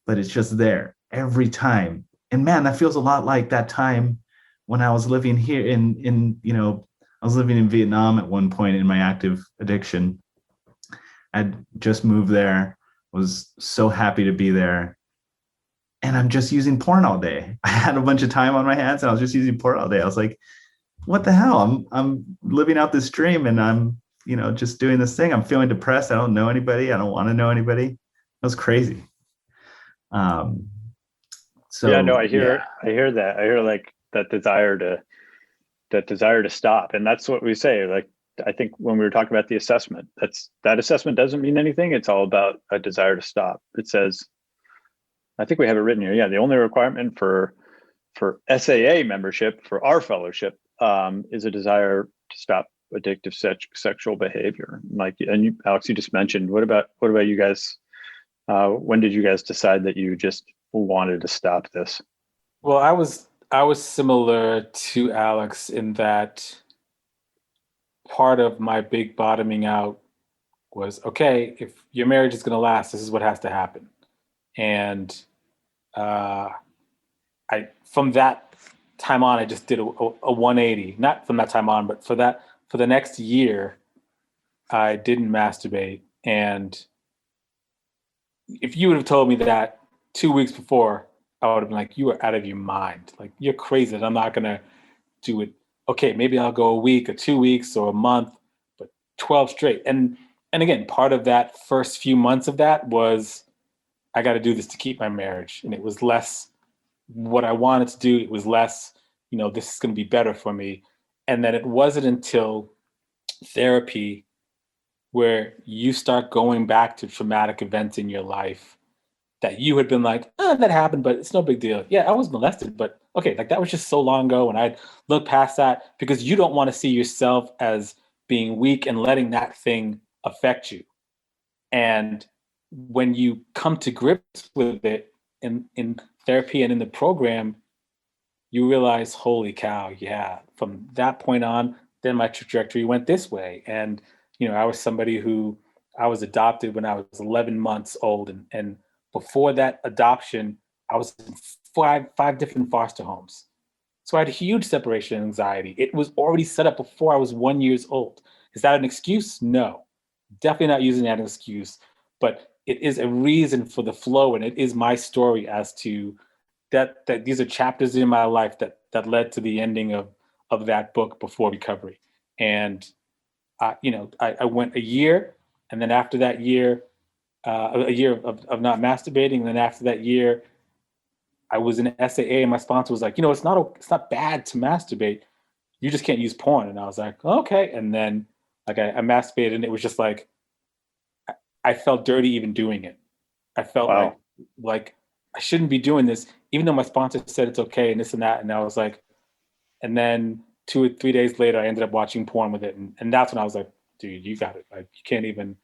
but it's just there every time. And man, that feels a lot like that time when I was living here I was living in Vietnam at one point in my active addiction. I'd just moved there, was so happy to be there. and I'm just using porn all day. I had a bunch of time on my hands and I was just using porn all day. I was like, what the hell? I'm living out this dream and I'm, just doing this thing. I'm feeling depressed. I don't know anybody. I don't want to know anybody. It was crazy. So
yeah, no, I hear that. I hear like that desire to stop. And that's what we say. Like, I think when we were talking about the assessment, that assessment doesn't mean anything. It's all about a desire to stop. It says, I think we have it written here. Yeah. The only requirement for SAA membership, for our fellowship, is a desire to stop addictive sexual behavior. Like, and you, Alex, you just mentioned, what about you guys? When did you guys decide that you just wanted to stop this?
Well, I was similar to Alex in that part of my big bottoming out was, okay, if your marriage is going to last, this is what has to happen. And from that time on, I just did a 180. Not from that time on, but for the next year, I didn't masturbate. And if you would have told me that 2 weeks before, I would have been like, you are out of your mind. Like, you're crazy. I'm not going to do it. Okay, maybe I'll go a week or 2 weeks or a month, but 12 straight. And again, part of that first few months of that was, I got to do this to keep my marriage. And it was less what I wanted to do. It was less, this is going to be better for me. And then it wasn't until therapy where you start going back to traumatic events in your life that you had been like, that happened, but it's no big deal. Yeah, I was molested, but okay, like that was just so long ago. And I'd look past that because you don't want to see yourself as being weak and letting that thing affect you. And when you come to grips with it in therapy and in the program, you realize, holy cow, yeah, from that point on, then my trajectory went this way. And, I was somebody who I was adopted when I was 11 months old. And before that adoption, I was in five different foster homes. So I had huge separation anxiety. It was already set up before I was 1 year old. Is that an excuse? No, definitely not using that as an excuse, but it is a reason for the flow. And it is my story as to that these are chapters in my life that led to the ending of that book, Before Recovery. And I went a year, and then after that year, a year of not masturbating, and then after that year, I was in SAA, and my sponsor was like, it's not bad to masturbate. You just can't use porn. And I was like, okay. And then like I masturbated, and it was just like I felt dirty even doing it. I felt like I shouldn't be doing this, even though my sponsor said it's okay and this and that. And I was like, and then 2 or 3 days later, I ended up watching porn with it. And that's when I was like, dude, you got it. Like, you can't even.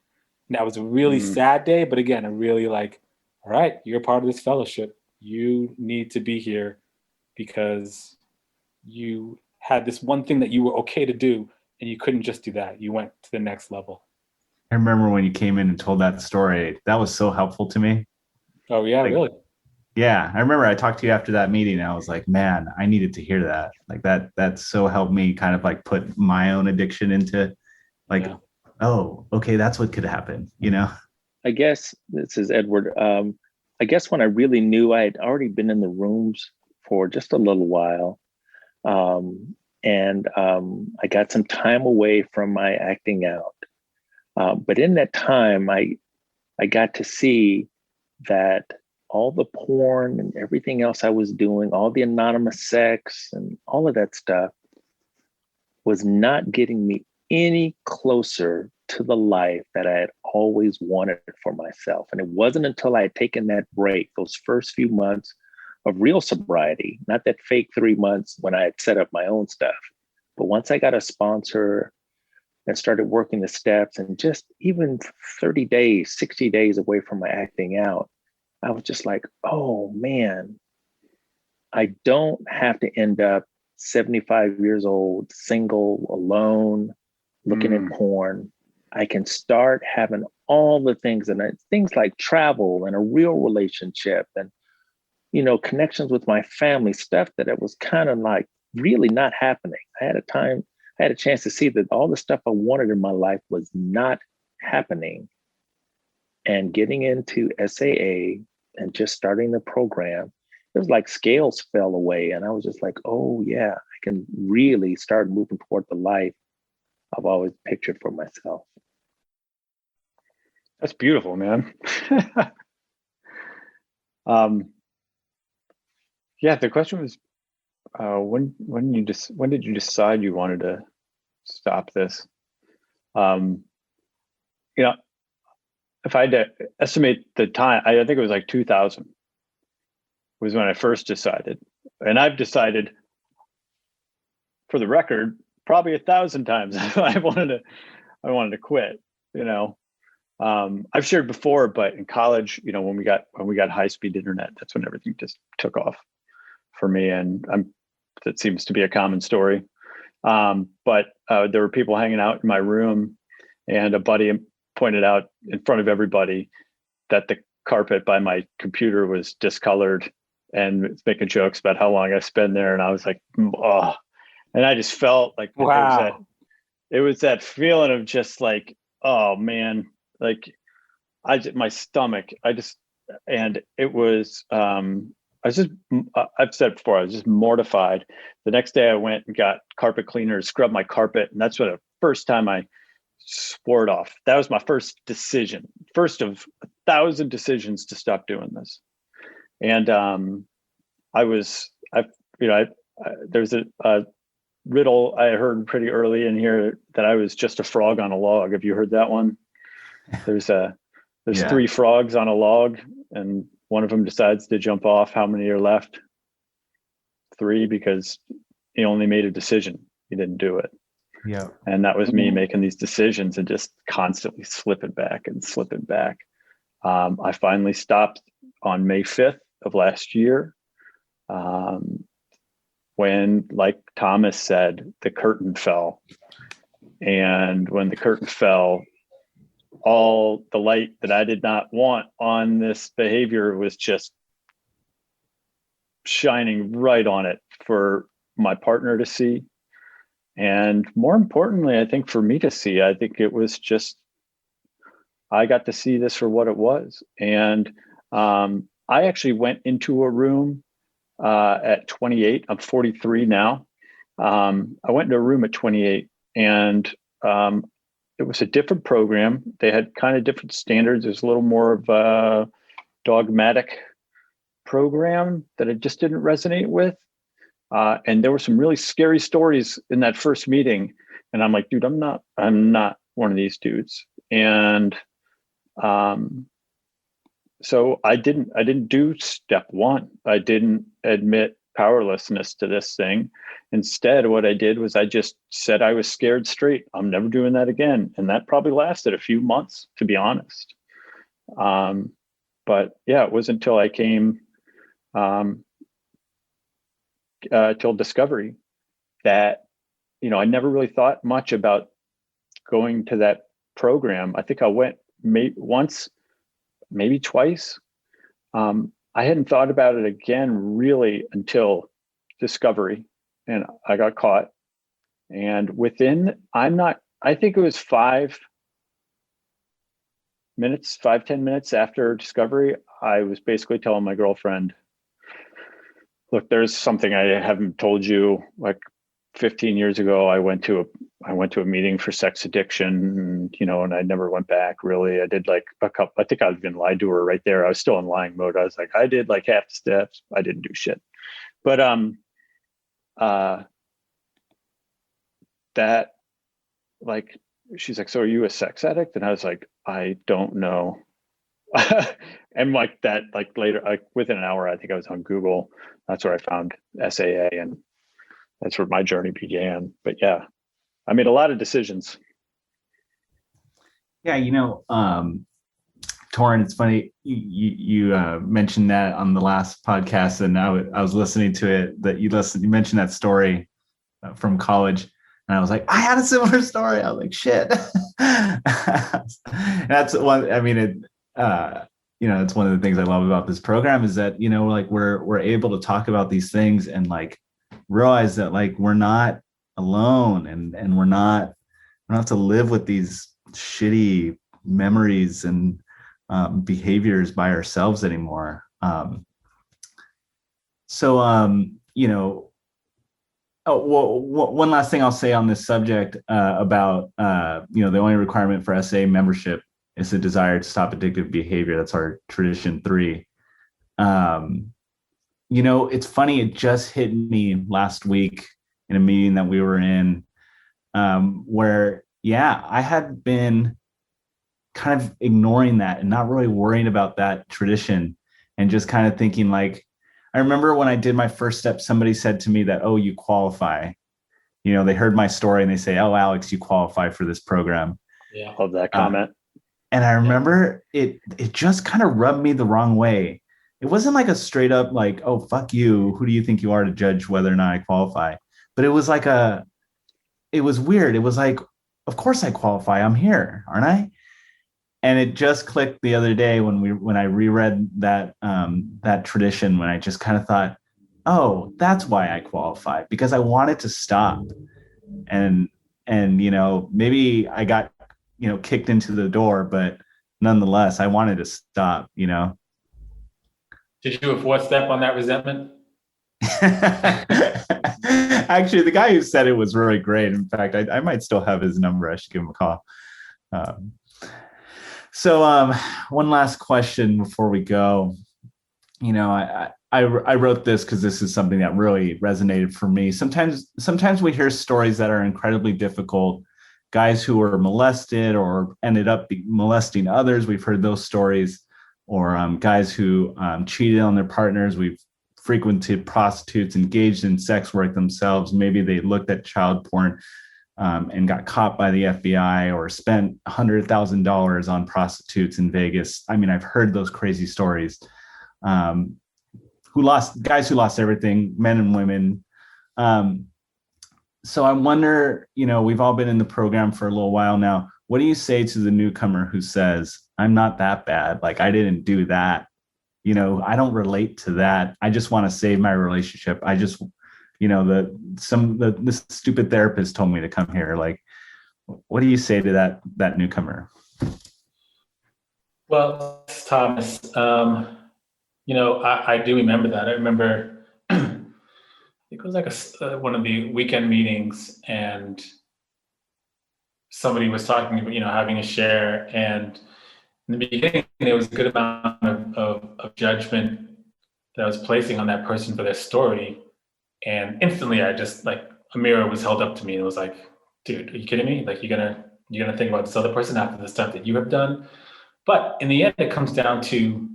And that was a really sad day. But again, I really like, all right, you're part of this fellowship. You need to be here because you had this one thing that you were okay to do, and you couldn't just do that. You went to the next level.
I remember when you came in and told that story, that was so helpful to me.
Oh, yeah, like, really?
Yeah. I remember I talked to you after that meeting and I was like, man, I needed to hear that. Like that so helped me kind of like put my own addiction into like, oh, okay, that's what could happen,
I guess this is Edward. I guess when I really knew, I had already been in the rooms for just a little while. And I got some time away from my acting out. But in that time, I got to see that all the porn and everything else I was doing, all the anonymous sex and all of that stuff was not getting me any closer to the life that I had always wanted for myself. And it wasn't until I had taken that break, those first few months of real sobriety, not that fake 3 months when I had set up my own stuff. But once I got a sponsor and started working the steps, and just even 30 days, 60 days away from my acting out, I was just like, oh man, I don't have to end up 75 years old, single, alone, looking at porn. I can start having all the things, and things like travel and a real relationship and, connections with my family, stuff that it was kind of like really not happening. I had a chance to see that all the stuff I wanted in my life was not happening. And getting into SAA and just starting the program, it was like scales fell away. And I was just like, oh yeah, I can really start moving toward the life I've always pictured for myself.
That's beautiful, man. Yeah, the question was, when did you decide you wanted to stop this? You know, if I had to estimate the time, I think it was like 2000 was when I first decided. And I've decided, for the record, probably 1,000 times I wanted to quit, you know. I've shared before, but in college, you know, when we got high-speed internet, that's when everything just took off for me. And that seems to be a common story. But there were people hanging out in my room, and a buddy pointed out in front of everybody that the carpet by my computer was discolored, and making jokes about how long I spent there. And I was like, oh, and I just felt like,
wow,
it was that feeling of just like, oh man, like my stomach, and it was, I've said before, I was just mortified. The next day I went and got carpet cleaners, scrubbed my carpet. And that's the first time I swore it off. That was my first decision, first of 1,000 decisions to stop doing this. And there's a riddle I heard pretty early in here that I was just a frog on a log. Have you heard that one? There's
Yeah.
3 frogs on a log, and one of them decides to jump off. How many are left? 3, because he only made a decision. He didn't do it.
Yeah.
And that was me making these decisions and just constantly slipping back and slipping back. I finally stopped on May 5th of last year, when, like Thomas said, the curtain fell. And when the curtain fell, all the light that I did not want on this behavior was just shining right on it for my partner to see. And more importantly, I think for me to see. I think it was just, I got to see this for what it was. And I actually went into a room at 28. I'm 43 now. I went into a room at 28, and it was a different program. They had kind of different standards. There's a little more of a dogmatic program that I just didn't resonate with. And there were some really scary stories in that first meeting. And I'm like, dude, I'm not one of these dudes. And so I didn't do step 1. I didn't admit powerlessness to this thing. Instead, what I did was I just said I was scared straight. I'm never doing that again. And that probably lasted a few months, to be honest. But yeah, it wasn't until I came till Discovery that, you know, I never really thought much about going to that program. I think I went once, maybe twice. I hadn't thought about it again really until Discovery, and I got caught. And I think it was 5 minutes, 5-10 minutes after Discovery, I was basically telling my girlfriend, look, there's something I haven't told you. Like 15 years ago, I went to a meeting for sex addiction, and I never went back really. I did like a couple, I think I've been lied to her right there. I was still in lying mode. I was like, I did like half the steps. I didn't do shit. But that, like, she's like, so are you a sex addict? And I was like, I don't know. And like that, like later, like within an hour, I think I was on Google. That's where I found SAA, and that's where my journey began. But yeah, I made a lot of decisions.
Yeah, Torrin, it's funny you mentioned that on the last podcast, and I was listening to it. That you mentioned that story from college, and I was like, I had a similar story. I was like, shit. That's one. I mean, it's one of the things I love about this program is that like we're able to talk about these things and like realize that like we're not alone, and we don't have to live with these shitty memories and behaviors by ourselves anymore. You know, oh, well, one last thing I'll say on this subject about, you know, the only requirement for SAA membership is the desire to stop addictive behavior. That's our tradition 3. You know, it's funny. It just hit me last week in a meeting that we were in, where, yeah, I had been kind of ignoring that and not really worrying about that tradition, and just kind of thinking like, I remember when I did my first step, somebody said to me that, oh, you qualify. You know, they heard my story and they say, oh, Alex, you qualify for this program.
Yeah, love that comment.
And I remember it just kind of rubbed me the wrong way. It wasn't like a straight up like, oh, fuck you. Who do you think you are to judge whether or not I qualify? But it was like it was weird. It was like, of course I qualify. I'm here, aren't I? And it just clicked the other day when I reread that that tradition, when I just kind of thought, oh, that's why I qualify, because I wanted to stop. And you know, maybe I got, you know, kicked into the door, but nonetheless, I wanted to stop, you know.
Did you do a 4th step on that resentment?
Actually, the guy who said it was really great. In fact, I might still have his number. I should give him a call. So one last question before we go. You know, I wrote this because this is something that really resonated for me. Sometimes we hear stories that are incredibly difficult. Guys who were molested or ended up molesting others. We've heard those stories. Or guys who cheated on their partners. We've frequented prostitutes, engaged in sex work themselves. Maybe they looked at child porn and got caught by the FBI, or spent $100,000 on prostitutes in Vegas. I mean, I've heard those crazy stories. Guys who lost everything, men and women. So I wonder, you know, we've all been in the program for a little while now. What do you say to the newcomer who says, I'm not that bad. Like, I didn't do that. You know, I don't relate to that. I just want to save my relationship. I just, you know, the stupid therapist told me to come here. Like, what do you say to that newcomer?
Well, Thomas, you know, I do remember that. I remember, I think it was like one of the weekend meetings, and somebody was talking about, you know, having a share, and in the beginning, there was a good amount of judgment that I was placing on that person for their story. And instantly I just, like, a mirror was held up to me and it was like, dude, are you kidding me? Like, you're gonna think about this other person after the stuff that you have done? But in the end, it comes down to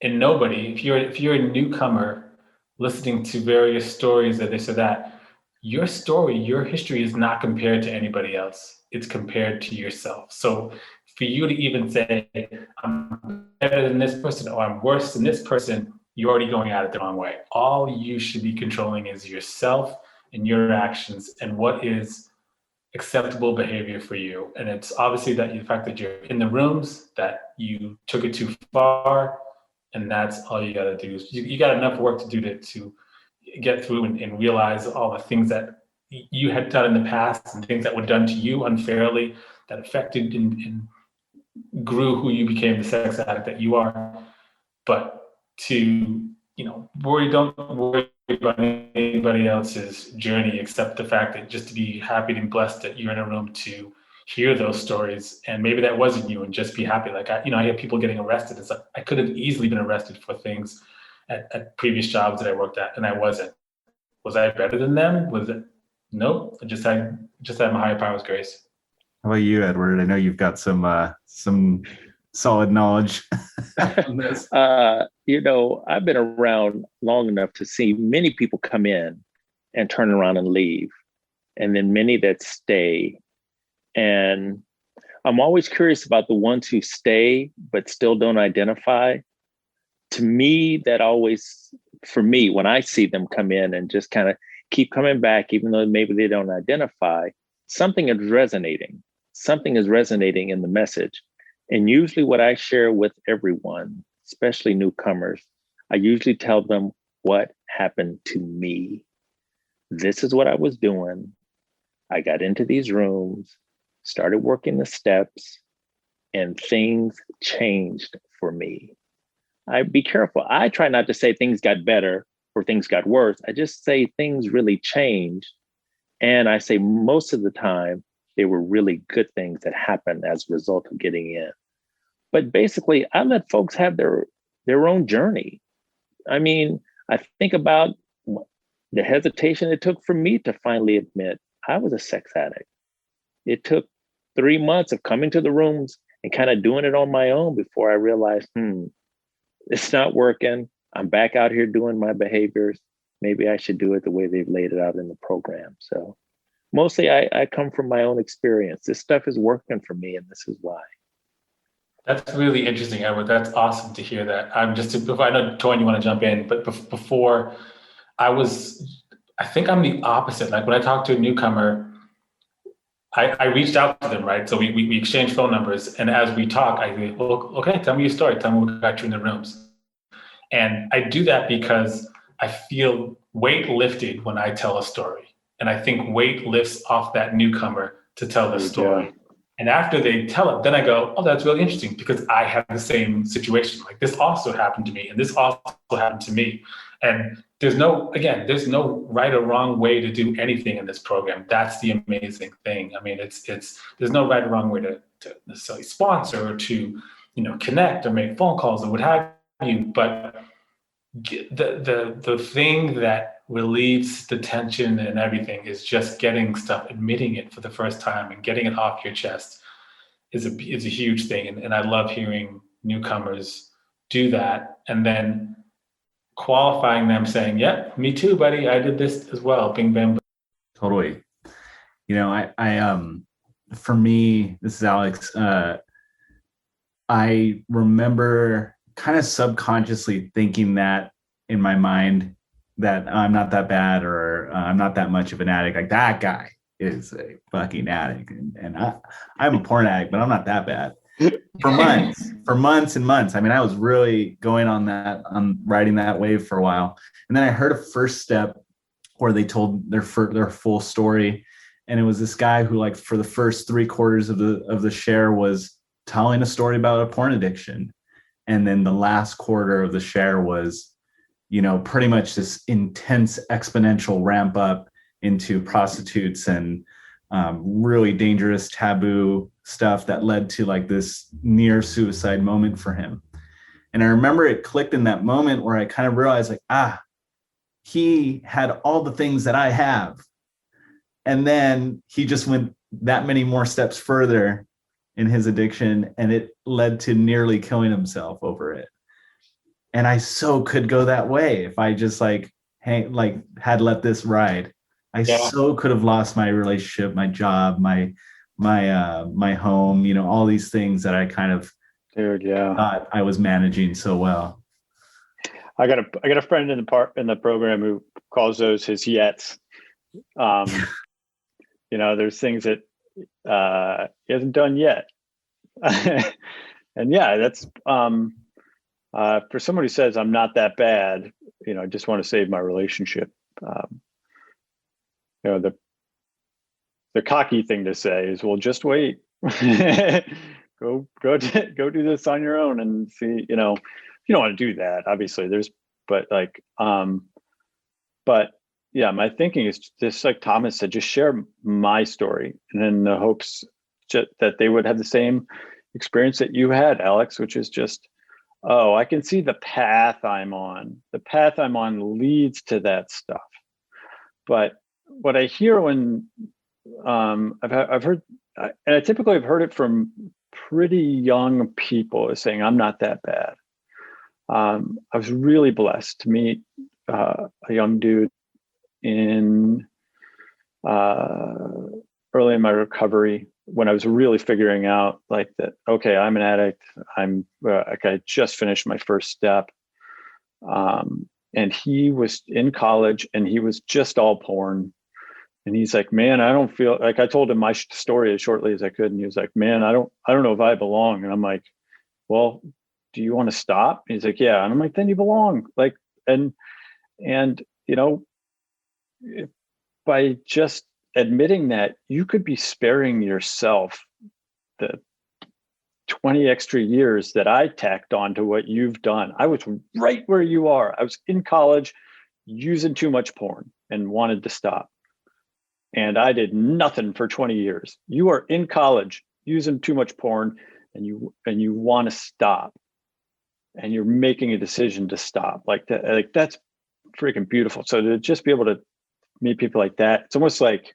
nobody, if you're a newcomer listening to various stories of this or that, your story, your history is not compared to anybody else. It's compared to yourself. So for you to even say, I'm better than this person or I'm worse than this person, you're already going at it the wrong way. All you should be controlling is yourself and your actions and what is acceptable behavior for you. And it's obviously that the fact that you're in the rooms, that you took it too far, and that's all you got to do. You got enough work to do to get through and realize all the things that you had done in the past and things that were done to you unfairly that affected and grew who you became, the sex addict that you are. But to, you know, don't worry about anybody else's journey except the fact that just to be happy and blessed that you're in a room to hear those stories, and maybe that wasn't you, and just be happy. Like, I hear people getting arrested. It's like, I could have easily been arrested for things at previous jobs that I worked at, and I wasn't. Was I better than them? Was it? Nope. I just had my higher power's grace.
How about you, Edward? I know you've got some solid knowledge on this.
You know, I've been around long enough to see many people come in and turn around and leave, and then many that stay. And I'm always curious about the ones who stay but still don't identify. To me, that always, for me, when I see them come in and just kind of keep coming back, even though maybe they don't identify, something is resonating. Something is resonating in the message. And usually what I share with everyone, especially newcomers, I usually tell them what happened to me. This is what I was doing. I got into these rooms, started working the steps, and things changed for me. I be careful. I try not to say things got better or things got worse. I just say things really changed. And I say most of the time, they were really good things that happened as a result of getting in. But basically, I let folks have their own journey. I mean, I think about the hesitation it took for me to finally admit I was a sex addict. It took 3 months of coming to the rooms and kind of doing it on my own before I realized, it's not working. I'm back out here doing my behaviors. Maybe I should do it the way they've laid it out in the program. So mostly I come from my own experience. This stuff is working for me, and this is why.
That's really interesting, Edward. That's awesome to hear that. I know, Torin, you want to jump in, but before I think I'm the opposite. Like when I talk to a newcomer, I reached out to them, right? So we exchanged phone numbers. And as we talk, I go, well, okay, tell me your story. Tell me what got you in the rooms. And I do that because I feel weight lifted when I tell a story. And I think weight lifts off that newcomer to tell the story.
Yeah.
And after they tell it, then I go, oh, that's really interesting because I have the same situation. Like this also happened to me and this also happened to me. And there's no right or wrong way to do anything in this program. That's the amazing thing. I mean, there's no right or wrong way to necessarily sponsor or to, connect or make phone calls or what have you. But the thing that relieves the tension and everything is just getting stuff, admitting it for the first time and getting it off your chest is a huge thing. And I love hearing newcomers do that. And then qualifying them saying, yep, me too, buddy. I did this as well. Bing, bang.
Totally. I for me, this is Alex. I remember kind of subconsciously thinking that in my mind that I'm not that bad or I'm not that much of an addict. Like that guy is a fucking addict. And I'm a porn addict, but I'm not that bad. For months and months. I mean, I was really going on riding that wave for a while. And then I heard a First Step where they told their full story. And it was this guy who, like, for the first 3/4 of the share was telling a story about a porn addiction. And then the last quarter of the share was, pretty much this intense exponential ramp up into prostitutes and really dangerous taboo stuff that led to like this near suicide moment for him. And I remember it clicked in that moment where I kind of realized like, he had all the things that I have. And then he just went that many more steps further in his addiction, and it led to nearly killing himself over it. And I so could go that way if I just had let this ride. I so could have lost my relationship, my job, my home, all these things that I kind of thought I was managing so well.
I got a friend in the program who calls those his yets. There's things that he hasn't done yet. And that's for someone who says I'm not that bad, I just want to save my relationship. The cocky thing to say is, well, just wait. go do this on your own and see. You don't want to do that, obviously. My thinking is just like Thomas said, just share my story, and in the hopes that they would have the same experience that you had, Alex, which is just, I can see the path I'm on. The path I'm on leads to that stuff. But what I hear when I've heard, and I typically have heard it from pretty young people, is saying I'm not that bad. I was really blessed to meet a young dude in early in my recovery when I was really figuring out like that. Okay, I'm an addict. I just finished my first step. And he was in college and he was just all porn. And he's like, man, I don't feel like, I told him my story as shortly as I could. And he was like, man, I don't know if I belong. And I'm like, well, do you want to stop? And he's like, yeah. And I'm like, then you belong. Like, and by just admitting that, you could be sparing yourself the 20 extra years that I tacked on to what you've done. I was right where you are. I was in college using too much porn and wanted to stop. And I did nothing for 20 years. You are in college using too much porn and you want to stop. And you're making a decision to stop. Like that's freaking beautiful. So to just be able to meet people like that, it's almost like,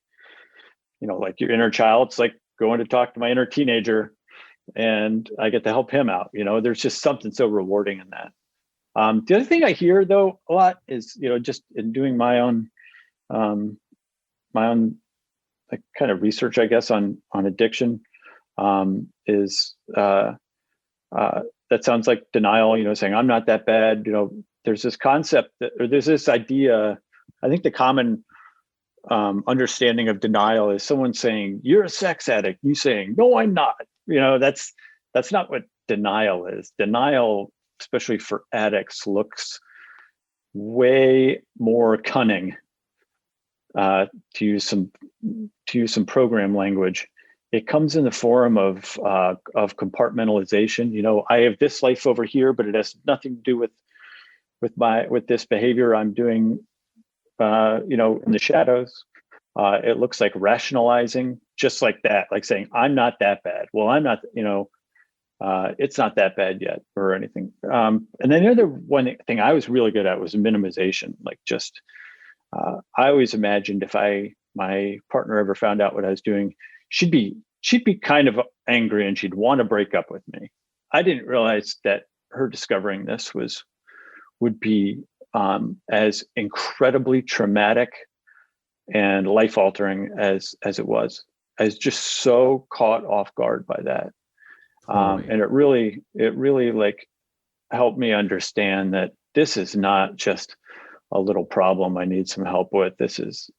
like your inner child. It's like going to talk to my inner teenager and I get to help him out. There's just something so rewarding in that. The other thing I hear though a lot is, just in doing my own like kind of research, I guess, on addiction, is that sounds like denial, saying I'm not that bad. There's this concept or there's this idea. I think the common understanding of denial is someone saying you're a sex addict, you saying no, I'm not. That's not what denial is. Denial, especially for addicts, looks way more cunning. To use some program language, it comes in the form of compartmentalization. I have this life over here, but it has nothing to do with this behavior I'm doing. In the shadows. It looks like rationalizing, just like that, like saying I'm not that bad. Well, I'm not. It's not that bad yet, or anything. And then the other one thing I was really good at was minimization. Like just, I always imagined if my partner ever found out what I was doing, she'd be kind of angry and she'd want to break up with me. I didn't realize that her discovering this would be as incredibly traumatic and life altering as it was. I was just so caught off guard by that. And it really like helped me understand that this is not just a little problem I need some help with. This is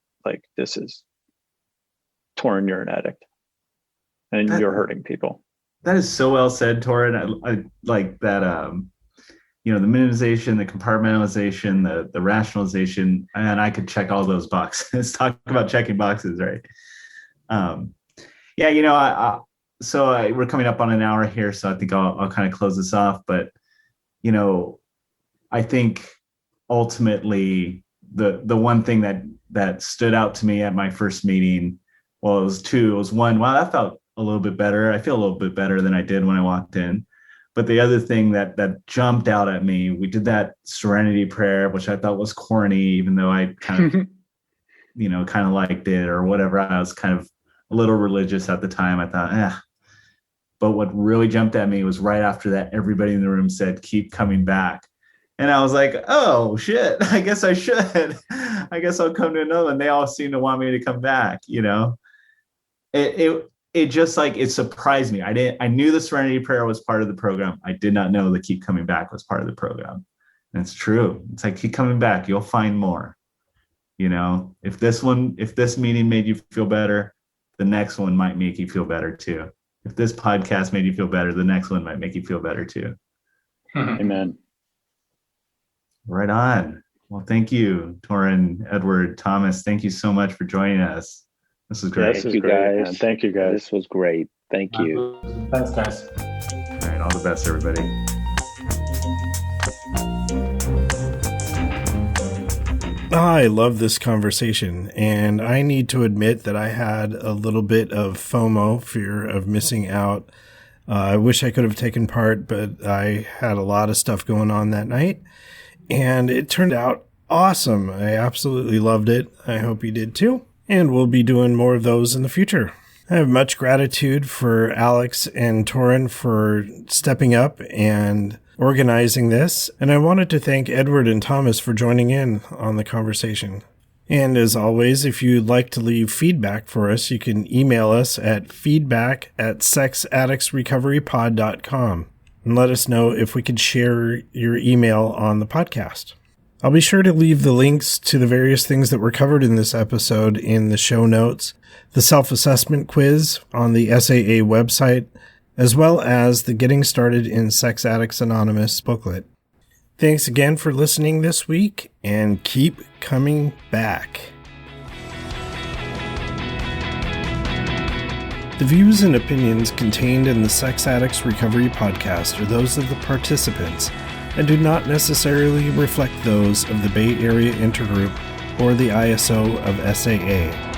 Torin, you're an addict and you're hurting people.
That is so well said, Torin. I like that. The minimization, the compartmentalization, the rationalization, and I could check all those boxes. Talk about checking boxes, right? We're coming up on an hour here, so I think I'll kind of close this off. But I think ultimately the one thing that stood out to me at my first meeting, well, it was two. It was one, wow, that felt a little bit better. I feel a little bit better than I did when I walked in. But the other thing that jumped out at me, we did that serenity prayer, which I thought was corny, even though I kind of, kind of liked it or whatever. I was kind of a little religious at the time. I thought, But what really jumped at me was right after that, everybody in the room said, keep coming back. And I was like, oh shit, I guess I should. I guess I'll come to another one. They all seem to want me to come back, It just like, it surprised me. I knew the serenity prayer was part of the program. I did not know the keep coming back was part of the program. And it's true. It's like, keep coming back. You'll find more. If this meeting made you feel better, the next one might make you feel better too. If this podcast made you feel better, the next one might make you feel better too.
Amen.
Right on. Well, thank you, Torin, Edward, Thomas. Thank you so much for joining us. This was great.
Thank you, guys.
Man. Thank you, guys.
This was great. Thank you.
Thanks, guys.
All right. All the best, everybody.
I love this conversation, and I need to admit that I had a little bit of FOMO, fear of missing out. I wish I could have taken part, but I had a lot of stuff going on that night, and it turned out awesome. I absolutely loved it. I hope you did too, and we'll be doing more of those in the future. I have much gratitude for Alex and Torin for stepping up and organizing this, and I wanted to thank Edward and Thomas for joining in on the conversation. And as always, if you'd like to leave feedback for us, you can email us at feedback@sexaddictsrecoverypod.com and let us know if we could share your email on the podcast. I'll be sure to leave the links to the various things that were covered in this episode in the show notes, the self-assessment quiz on the SAA website, as well as the Getting Started in Sex Addicts Anonymous booklet. Thanks again for listening this week, and keep coming back. The views and opinions contained in the Sex Addicts Recovery podcast are those of the participants and do not necessarily reflect those of the Bay Area Intergroup or the ISO of SAA.